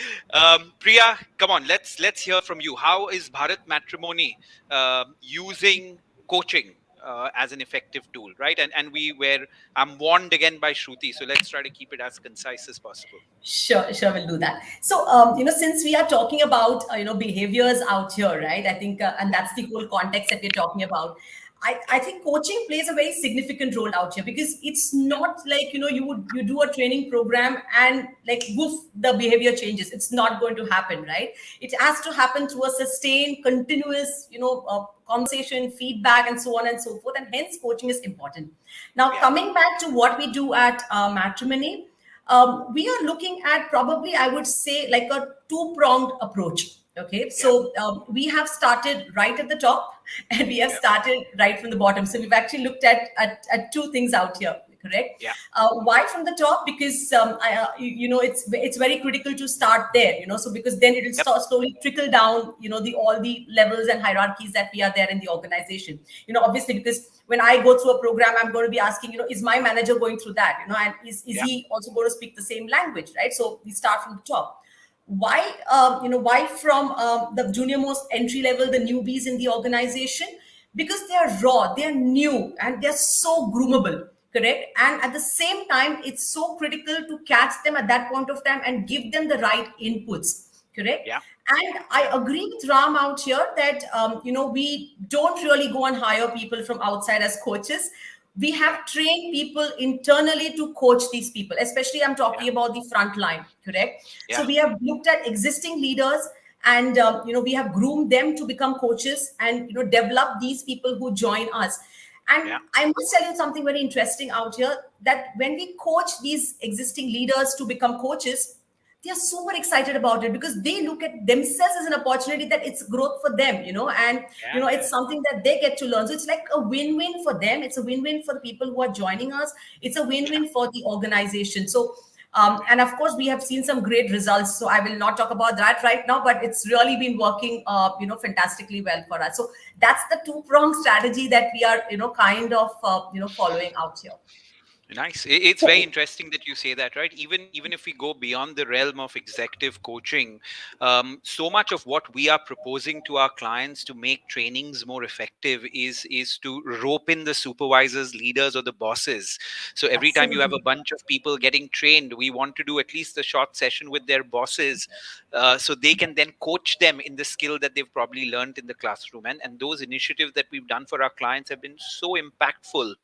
Priya, come on, let's hear from you. How is Bharat Matrimony using coaching as an effective tool, right? And I'm warned again by Shruti, so let's try to keep it as concise as possible. Sure, we'll do that. So, since we are talking about, behaviors out here, right? I think, and that's the whole context that we're talking about. I think coaching plays a very significant role out here, because it's not like, you do a training program and like woof, the behavior changes. It's not going to happen, right? It has to happen through a sustained, continuous, conversation, feedback, and so on and so forth. And hence, coaching is important. Now, Yeah. coming back to what we do at Matrimony, we are looking at, probably, I would say, like a two-pronged approach. Okay, so we have started right at the top, and we have started right from the bottom. So we've actually looked at two things out here. Correct. Yeah. Why from the top? Because it's very critical to start there. So because then it will start slowly trickle down. All the levels and hierarchies that we are there in the organization. Obviously, because when I go through a program, I'm going to be asking, is my manager going through that? And is he also going to speak the same language, right? So we start from the top. Why from the junior most entry level, the newbies in the organization? Because they are raw, they are new, and they're so groomable. Correct. And at the same time, it's so critical to catch them at that point of time and give them the right inputs. Correct. Yeah. And I agree with Ram out here that we don't really go and hire people from outside as coaches. We have trained people internally to coach these people, especially I'm talking about the front line. Correct. Yeah. So we have looked at existing leaders, and we have groomed them to become coaches, and develop these people who join us. And I must tell you something very interesting out here, that when we coach these existing leaders to become coaches, they are super excited about it, because they look at themselves as an opportunity, that it's growth for them, and it's something that they get to learn. So it's like a win-win for them. It's a win-win for the people who are joining us. It's a win-win for the organization. So And of course, we have seen some great results. So I will not talk about that right now, but it's really been working, fantastically well for us. So that's the two-pronged strategy that we are, kind of, following out here. Nice. It's very interesting that you say that, right? Even if we go beyond the realm of executive coaching, so much of what we are proposing to our clients to make trainings more effective is to rope in the supervisors, leaders, or the bosses. So every time you have a Absolutely. bunch of people getting trained, we want to do at least a short session with their bosses, so they can then coach them in the skill that they've probably learned in the classroom. And those initiatives that we've done for our clients have been so impactful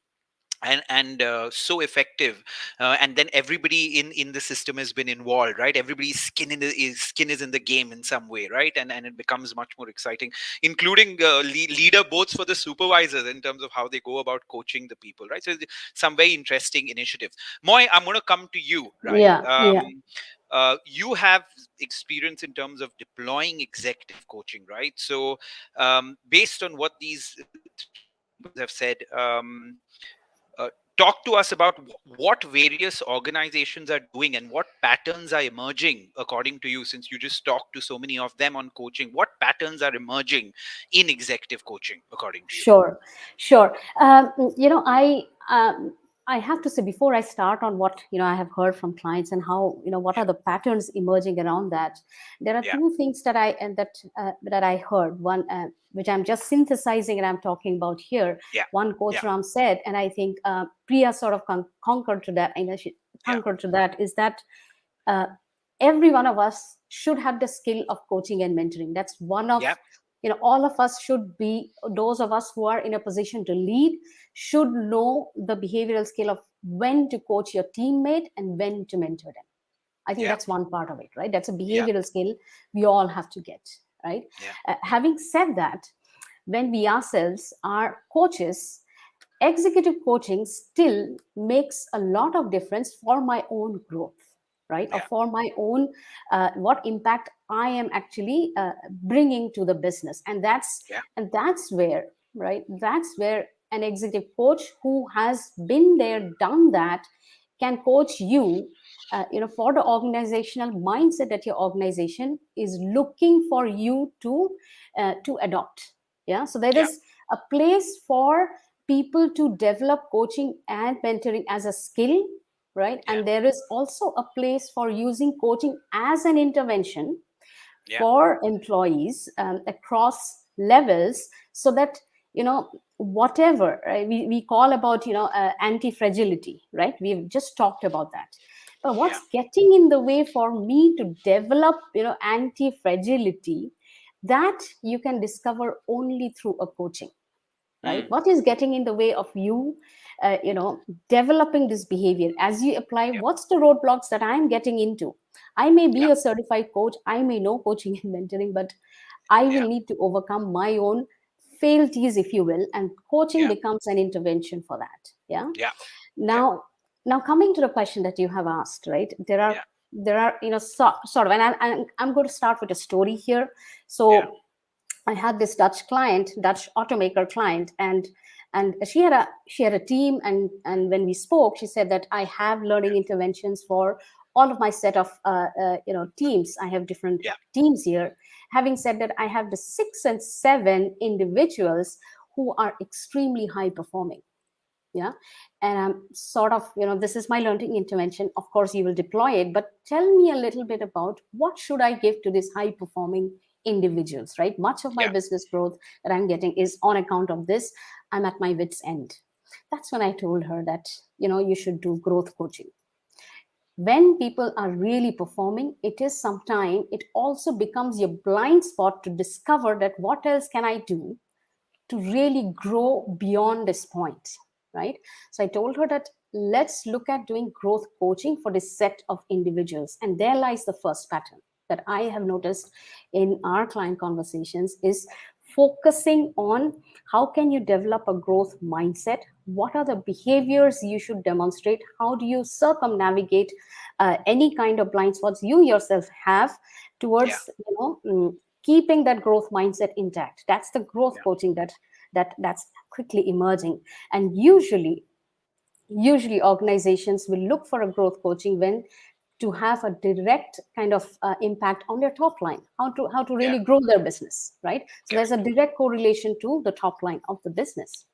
and so effective, and then everybody in the system has been involved, right? Everybody's skin is in the game in some way, right? And it becomes much more exciting, including leaderboards for the supervisors in terms of how they go about coaching the people, right? So some very interesting initiatives. Moy, I'm going to come to you, right? Yeah. You have experience in terms of deploying executive coaching, right? So based on what these three examples have said, uh, talk to us about what various organizations are doing and what patterns are emerging according to you, since you just talked to so many of them on coaching. What patterns are emerging in executive coaching according to you? Sure. I have to say, before I start on what I have heard from clients and how what are Yeah, the patterns emerging around that. There are yeah, two things that I heard. One, which I'm just synthesizing and I'm talking about here. yeah, One coach yeah, Ram said, and I think Priya sort of concurred to that. She yeah, concurred to that, is that uh, every one of us should have the skill of coaching and mentoring. That's one of yeah, all of us should be, those of us who are in a position to lead should know the behavioral skill of when to coach your teammate and when to mentor them. I think yeah, that's one part of it, right? That's a yeah, behavioral skill we all have to get, right? yeah, Having said that, when we ourselves are coaches, executive coaching still makes a lot of difference for my own growth, right? Or yeah, for my own what impact I am actually bringing to the business. yeah, And that's where, right, that's where an executive coach who has been there, done that, can coach you, for the organizational mindset that your organization is looking for you to adopt. Yeah, so there yeah, is a place for people to develop coaching and mentoring as a skill, right? yeah, And there is also a place for using coaching as an intervention yeah, for employees across levels, so that whatever, right, we call about anti-fragility, right? We've just talked about that. But yeah, what's getting in the way for me to develop anti-fragility, that you can discover only through a coaching, right? mm, What is getting in the way of you developing this behavior as you apply? yeah, What's the roadblocks that I'm getting into? I may yeah, be a certified coach, I may know coaching and mentoring, but I yeah, will need to overcome my own failures, if you will, and coaching yeah, becomes an intervention for that. Yeah. yeah, yeah, Now coming to the question that you have asked, right? there are yeah, there are sort of, and I'm going to start with a story here. yeah, So I had this Dutch automaker client, and she had a team, and when we spoke, she said that I have learning interventions for all of my set of teams. I have different yeah, teams here. Having said that, I have the 6 and 7 individuals who are extremely high performing. Yeah. And I'm sort of, this is my learning intervention. Of course you will deploy it, but tell me a little bit about what should I give to these high performing individuals, right? Much of my yeah, business growth that I'm getting is on account of this. I'm at my wit's end. That's when I told her that you should do growth coaching. When people are really performing, it is sometime it also becomes your blind spot to discover that what else can I do to really grow beyond this point, right? So I told her that let's look at doing growth coaching for this set of individuals. And there lies the first pattern that I have noticed in our client conversations, is focusing on how can you develop a growth mindset, what are the behaviors you should demonstrate, how do you circumnavigate any kind of blind spots you yourself have yeah, towards keeping that growth mindset intact. That's the growth yeah, coaching that's quickly emerging. And usually organizations will look for a growth coaching when to have a direct kind of impact on their top line, how to really grow their business, right? So there's a direct correlation to the top line of the business.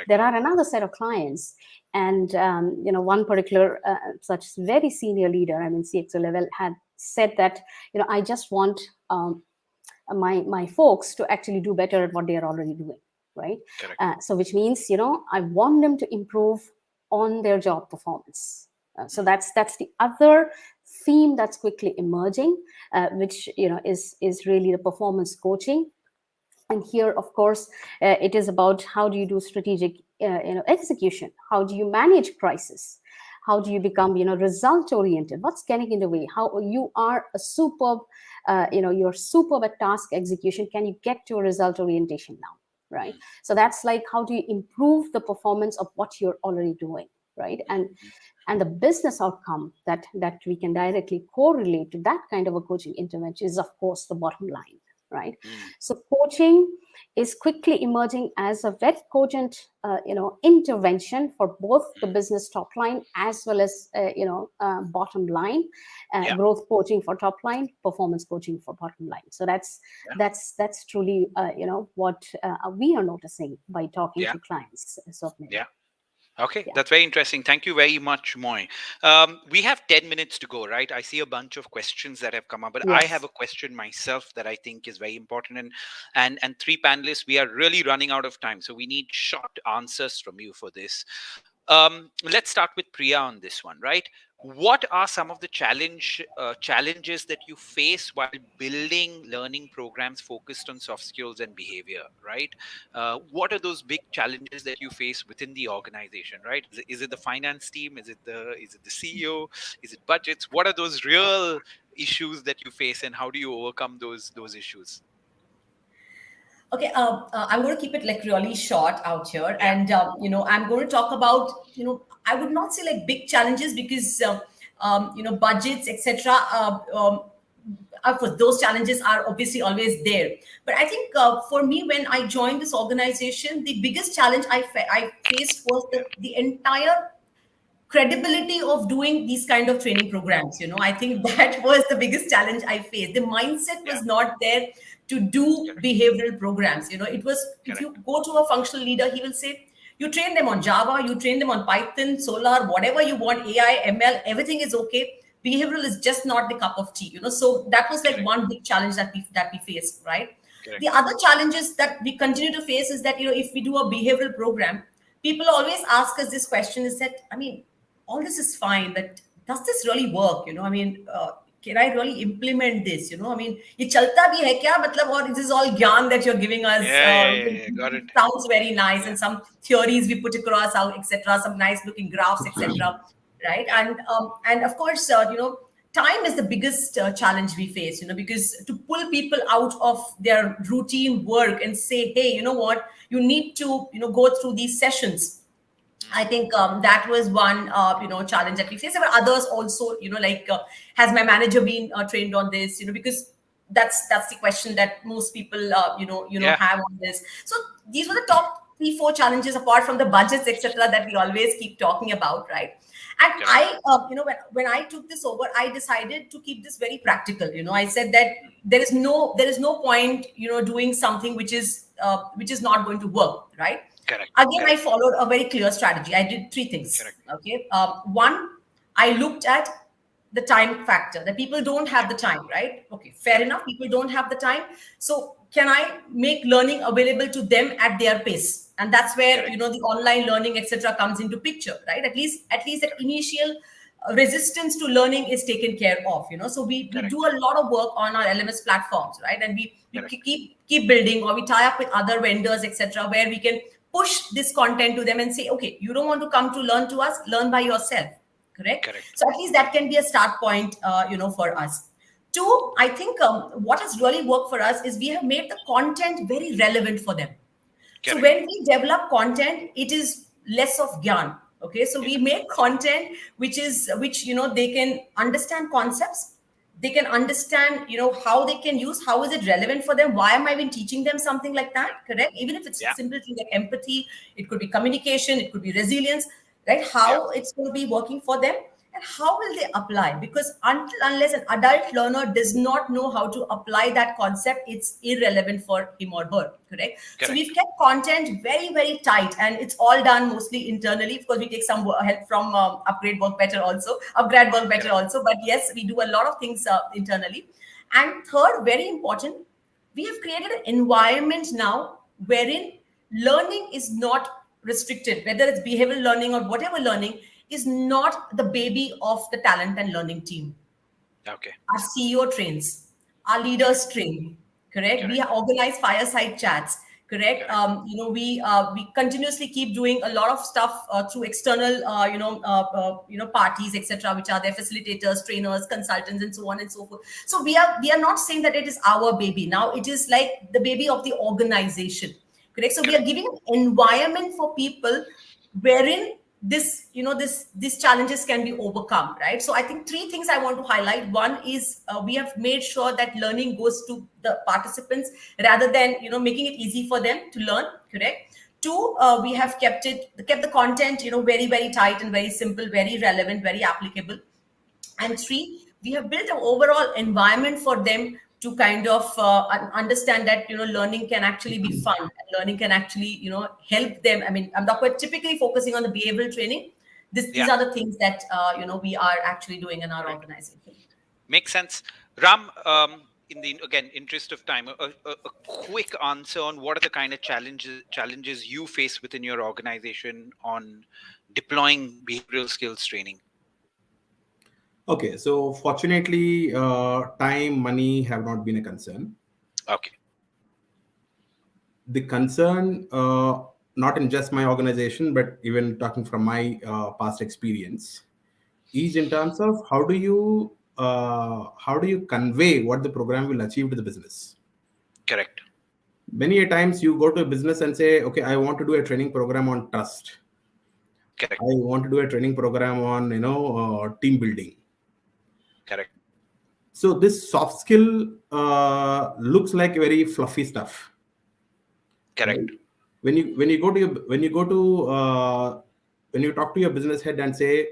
There are another set of clients, and one particular such very senior leader, CXO level, had said that I just want my folks to actually do better at what they are already doing, right? So which means I want them to improve on their job performance. So that's the other theme that's quickly emerging, which is really the performance coaching. And here, of course, it is about how do you do strategic execution? How do you manage crisis? How do you become result oriented? What's getting in the way? How you are a superb, you're superb at task execution. Can you get to a result orientation now, right? So that's like, how do you improve the performance of what you're already doing, right? And the business outcome that we can directly correlate to that kind of a coaching intervention is, of course, the bottom line, right? So coaching is quickly emerging as a very cogent intervention for both the business top line as well as bottom line. Growth coaching for top line, performance coaching for bottom line. So that's truly what we are noticing by talking to clients. Okay, that's very interesting. Thank you very much, Moy. We have 10 minutes to go, right? I see a bunch of questions that have come up, but I have a question myself that I think is very important. And three panelists, we are really running out of time. So we need short answers from you for this. Let's start with Priya on this one, right? What are some of the challenges that you face while building learning programs focused on soft skills and behavior, right? What are those big challenges that you face within the organization, right? Is it the finance team? Is it the CEO? Is it budgets? What are those real issues that you face, and how do you overcome those issues? Okay, I'm going to keep it like really short out here, and I'm going to talk about I would not say like big challenges, because budgets, etc. Of course, those challenges are obviously always there. But I think for me, when I joined this organization, the biggest challenge I faced was the entire credibility of doing these kind of training programs. I think that was the biggest challenge I faced. The mindset was not there to do behavioral programs. It was, if you go to a functional leader, he will say, you train them on Java, you train them on Python, Solar, whatever you want, AI, ML, everything is okay. Behavioral is just not the cup of tea. So that was like one big challenge that we faced, right? The other challenges that we continue to face is that, if we do a behavioral program, people always ask us this question, is that, all this is fine, but does this really work? Can I really implement this? Ye chalta bhi hai kya? Matlab, or this is all gyan that you're giving us. Got it. Sounds very nice, and some theories we put across, etc. Some nice looking graphs, etc. Right? And of course, time is the biggest challenge we face. Because to pull people out of their routine work and say, hey, you know what, you need to go through these sessions. I think that was one challenge that we faced. There were others also, has my manager been trained on this? Because that's the question that most people have on this. So these were the top 3-4 challenges, apart from the budgets, etc., that we always keep talking about, right? And I when I took this over, I decided to keep this very practical. I said that there is no point doing something which is not going to work, right? Again, I followed a very clear strategy. I did 3 things. Okay. One, I looked at the time factor, that people don't have the time, right? Okay, fair enough. People don't have the time. So can I make learning available to them at their pace? And that's where, the online learning, etc., comes into picture, right? At least that initial resistance to learning is taken care of, So we do a lot of work on our LMS platforms, right? And we keep building, or we tie up with other vendors, etc., where we can push this content to them and say, okay, you don't want to come to learn to us, learn by yourself. Correct. So at least that can be a start point, for us. 2, I think what has really worked for us is we have made the content very relevant for them. So when we develop content, it is less of gyan. Okay, so we make content which they can understand concepts. They can understand, how they can use, how is it relevant for them? Why am I even teaching them something like that? Correct. Even if it's simple thing like empathy, it could be communication, it could be resilience, right? How it's going to be working for them. and how will they apply? Because until unless an adult learner does not know how to apply that concept, it's irrelevant for him or her. Correct. So we've kept content very, very tight, and it's all done mostly internally. Of course, we take some help from upgrade work better also, upgrad work better also. But yes, we do a lot of things internally. And third, very important, we have created an environment now wherein learning is not restricted, whether it's behavioral learning or whatever learning, is not the baby of the talent and learning team. Okay. Our CEO trains, our leaders train, correct? We organize fireside chats, correct? We continuously keep doing a lot of stuff through external, parties, etc., which are their facilitators, trainers, consultants, and so on and so forth. So we are not saying that it is our baby. Now it is like the baby of the organization, correct? So we are giving an environment for people wherein these challenges can be overcome, right? So I think three things I want to highlight. One is we have made sure that learning goes to the participants rather than making it easy for them to learn, correct? Two, we have kept the content very, very tight and very simple, very relevant, very applicable. And three, we have built an overall environment for them to kind of understand that learning can actually be fun, and learning can actually help them. I mean, I'm not quite typically focusing on the behavioral training. These are the things that we are actually doing in our organization. Makes sense. Ram, in the interest of time, a quick answer on what are the kind of challenges you face within your organization on deploying behavioral skills training. Okay, so fortunately, time, money have not been a concern. Okay. The concern, not in just my organization, but even talking from my past experience, is in terms of how do you convey what the program will achieve to the business. Correct. Many a times you go to a business and say, okay, I want to do a training program on trust. Correct. I want to do a training program on team building. Correct. So this soft skill looks like very fluffy stuff. Correct. Right? When you talk to your business head and say,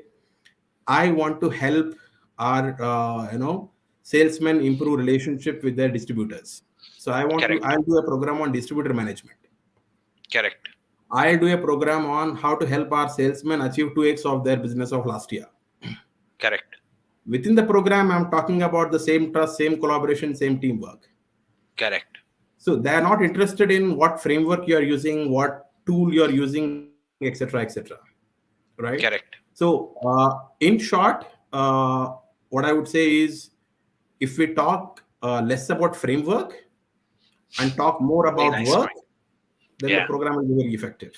I want to help our salesmen improve relationship with their distributors. So I'll do a program on distributor management. Correct. I'll do a program on how to help our salesmen achieve 2x of their business of last year. Correct. Within the program, I'm talking about the same trust, same collaboration, same teamwork. Correct. So they are not interested in what framework you are using, what tool you are using, etc., right? Correct. So in short, what I would say is, if we talk less about framework and talk more about work, then the program will be very effective.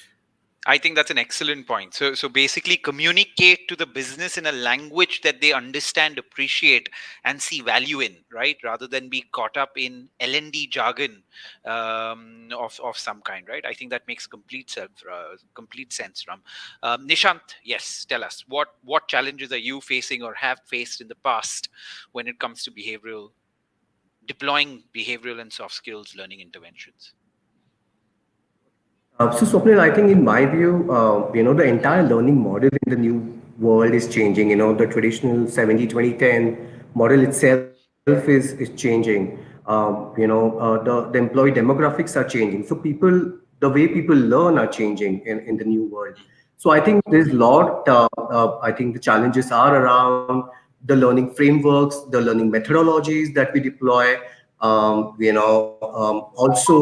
I think that's an excellent point. So basically communicate to the business in a language that they understand, appreciate, and see value in, right? Rather than be caught up in L&D jargon of some kind, right? I think that makes complete sense, Ram. Nishant, yes, tell us, what challenges are you facing or have faced in the past when it comes to deploying behavioral and soft skills learning interventions? So Swapnil, I think in my view, the entire learning model in the new world is changing. The traditional 70-20-10 model itself is changing. The employee demographics are changing. So the way people learn are changing in the new world. So I think there's a lot, I think the challenges are around the learning frameworks, the learning methodologies that we deploy. Also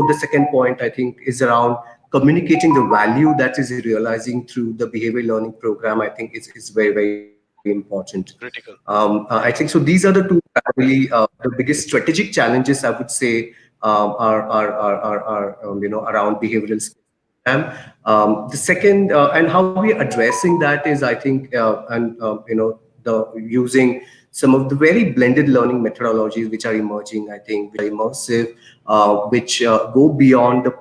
the second point I think is around communicating the value that is realizing through the behavioral learning program. I think is very, very important. Critical. I think so. These are the two really the biggest strategic challenges I would say are around behavioral skills. The second and how we are addressing that is I think the using some of the very blended learning methodologies which are emerging. I think very immersive, which go beyond the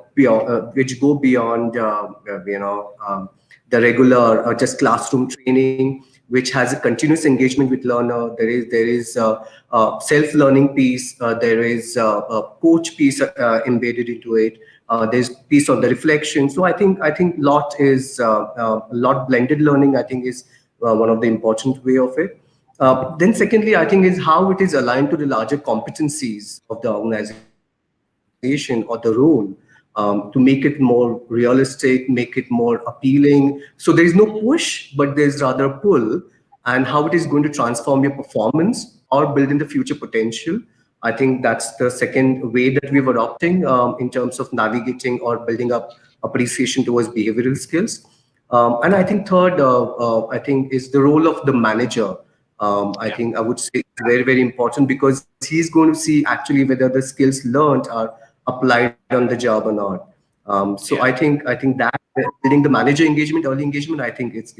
regular just classroom training, which has a continuous engagement with learner. There is self-learning piece. There is a coach piece embedded into it. There's piece on the reflection. So I think lot blended learning. I think is one of the important way of it. Then secondly, I think is how it is aligned to the larger competencies of the organization or the role, to make it more realistic, make it more appealing. So there is no push, but there's rather pull, and how it is going to transform your performance or build in the future potential. I think that's the second way that we're adopting in terms of navigating or building up appreciation towards behavioral skills. And I think third, I think is the role of the manager. I think I would say it's very, very important because he's going to see actually whether the skills learned are applied on the job or not. So I think that building the manager engagement, early engagement, I think it's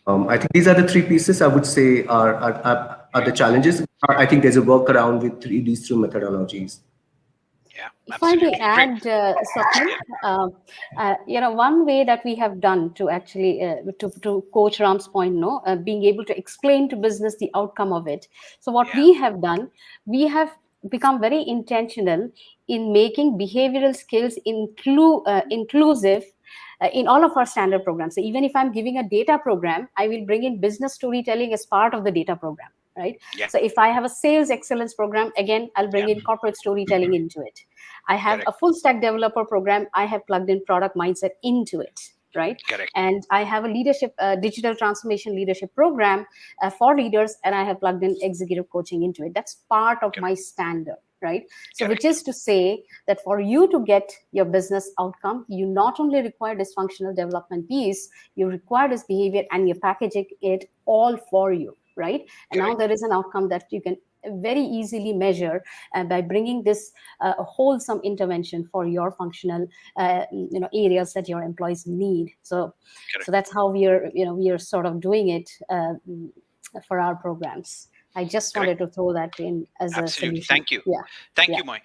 I think these are the three pieces I would say are the challenges. I think there's a workaround with these three methodologies. Yeah, If I may absolutely. Great. add, Swapnil, one way that we have done to actually, to Coach Ram's point, no, being able to explain to business the outcome of it. So what Yeah. we have done, we have become very intentional in making behavioral skills inclusive in all of our standard programs. So even if I'm giving a data program, I will bring in business storytelling as part of the data program, right? Yeah. So if I have a sales excellence program, again, I'll bring in corporate storytelling into it. I have Correct. a full stack developer program. I have plugged in product mindset into it, right? Correct. And I have a leadership, digital transformation leadership program for leaders, and I have plugged in executive coaching into it. That's part of my standard, right? So which is to say that for you to get your business outcome, you not only require this functional development piece, you require this behavior, and you're packaging it all for you, right? And now there is an outcome that you can very easily measure by bringing this wholesome intervention for your functional areas that your employees need. So that's how we are sort of doing it for our programs. I just wanted to throw that in as a solution. Thank you. Yeah. Thank you, Moy.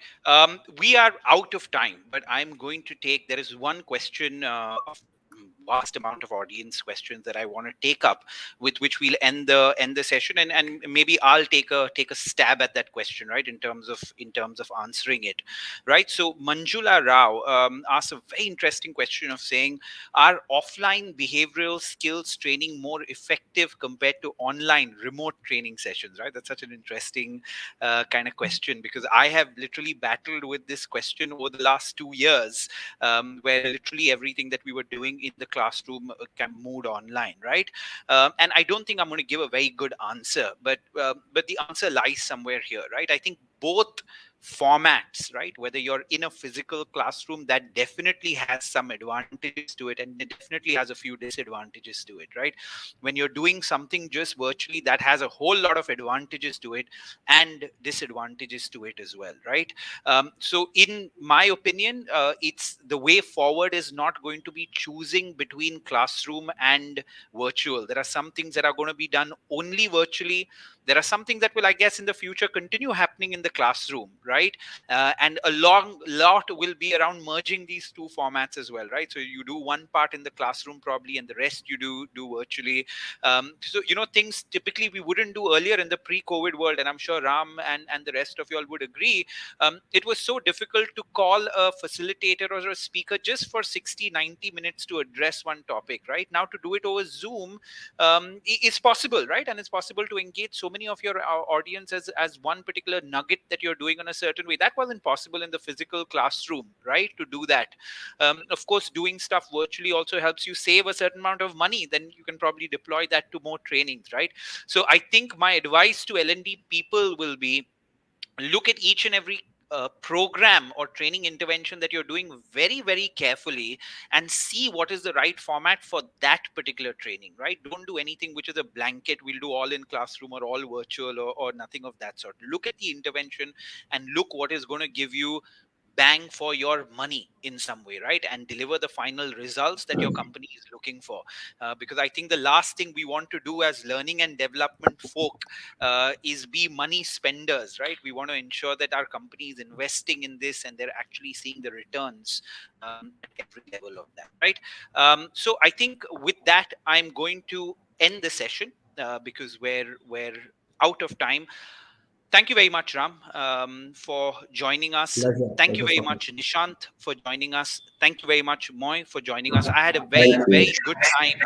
We are out of time, but I'm going to take, there is one question of vast amount of audience questions that I want to take up, with which we'll end the session, and maybe I'll take a stab at that question, right, in terms of answering it, right? So Manjula Rao asks a very interesting question of saying, are offline behavioral skills training more effective compared to online remote training sessions, right? That's such an interesting kind of question, because I have literally battled with this question over the last 2 years, where literally everything that we were doing in the classroom can moved online, right? And I don't think I'm going to give a very good answer, but the answer lies somewhere here, right? I think both formats, right, whether you're in a physical classroom, that definitely has some advantages to it, and it definitely has a few disadvantages to it, right? When you're doing something just virtually, that has a whole lot of advantages to it and disadvantages to it as well, right? So in my opinion, it's the way forward is not going to be choosing between classroom and virtual. There are some things that are going to be done only virtually. There are some things that will, I guess, in the future continue happening in the classroom, right? And a lot will be around merging these two formats as well, right? So you do one part in the classroom probably, and the rest you do virtually. So things typically we wouldn't do earlier in the pre-COVID world, and I'm sure Ram and the rest of you all would agree. It was so difficult to call a facilitator or a speaker just for 60-90 minutes to address one topic, right? Now to do it over Zoom is possible, right? And it's possible to engage so many of your audience as one particular nugget that you're doing in a certain way. That wasn't possible in the physical classroom, right? To do that. Of course, doing stuff virtually also helps you save a certain amount of money. Then you can probably deploy that to more trainings, right? So I think my advice to L&D people will be, look at each and every program or training intervention that you're doing very, very carefully, and see what is the right format for that particular training, right? Don't do anything which is a blanket, we'll do all in classroom or all virtual, or nothing of that sort. Look at the intervention and look what is going to give you bang for your money in some way, right? And deliver the final results that your company is looking for. Because I think the last thing we want to do as learning and development folk is be money spenders, right? We want to ensure that our company is investing in this and they're actually seeing the returns at every level of that, right? So I think with that, I'm going to end the session because we're out of time. Thank you very much, Ram, for joining us. Pleasure. Thank you Pleasure, very Swapnil. much, Nishant, for joining us. Thank you very much, Moy, for joining us. I had a Thank very, you. very good time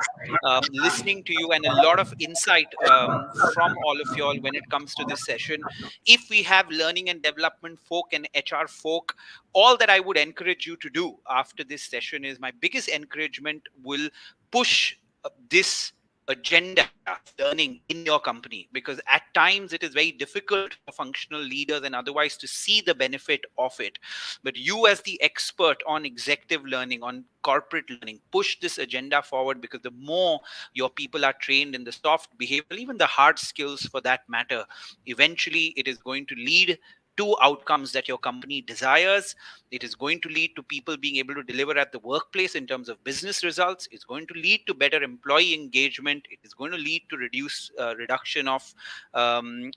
listening to you and a lot of insight from all of you all when it comes to this session. If we have learning and development folk and HR folk, all that I would encourage you to do after this session is my biggest encouragement will push this agenda of learning in your company, because at times it is very difficult for functional leaders and otherwise to see the benefit of it. But you, as the expert on executive learning, on corporate learning, push this agenda forward, because the more your people are trained in the soft behavioral, even the hard skills for that matter, eventually it is going to lead to outcomes that your company desires. It is going to lead to people being able to deliver at the workplace in terms of business results. It's going to lead to better employee engagement. It is going to lead to reduction of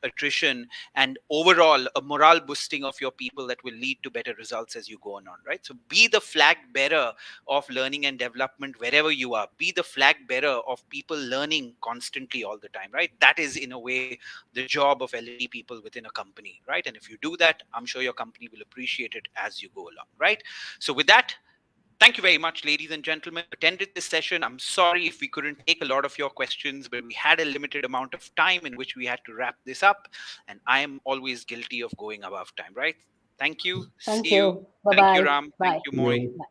attrition, and overall a morale boosting of your people that will lead to better results as you go on, right? So be the flag bearer of learning and development wherever you are. Be the flag bearer of people learning constantly all the time, right? That is in a way the job of L&D people within a company, right? And if you do that, I'm sure your company will appreciate it as you go along, right? So with that, thank you very much, ladies and gentlemen, who attended this session. I'm sorry if we couldn't take a lot of your questions, but we had a limited amount of time in which we had to wrap this up. And I am always guilty of going above time, right? Thank you. Thank See you. you. Bye Thank you, bye. Ram. Thank Bye. you, Moy. You. Thank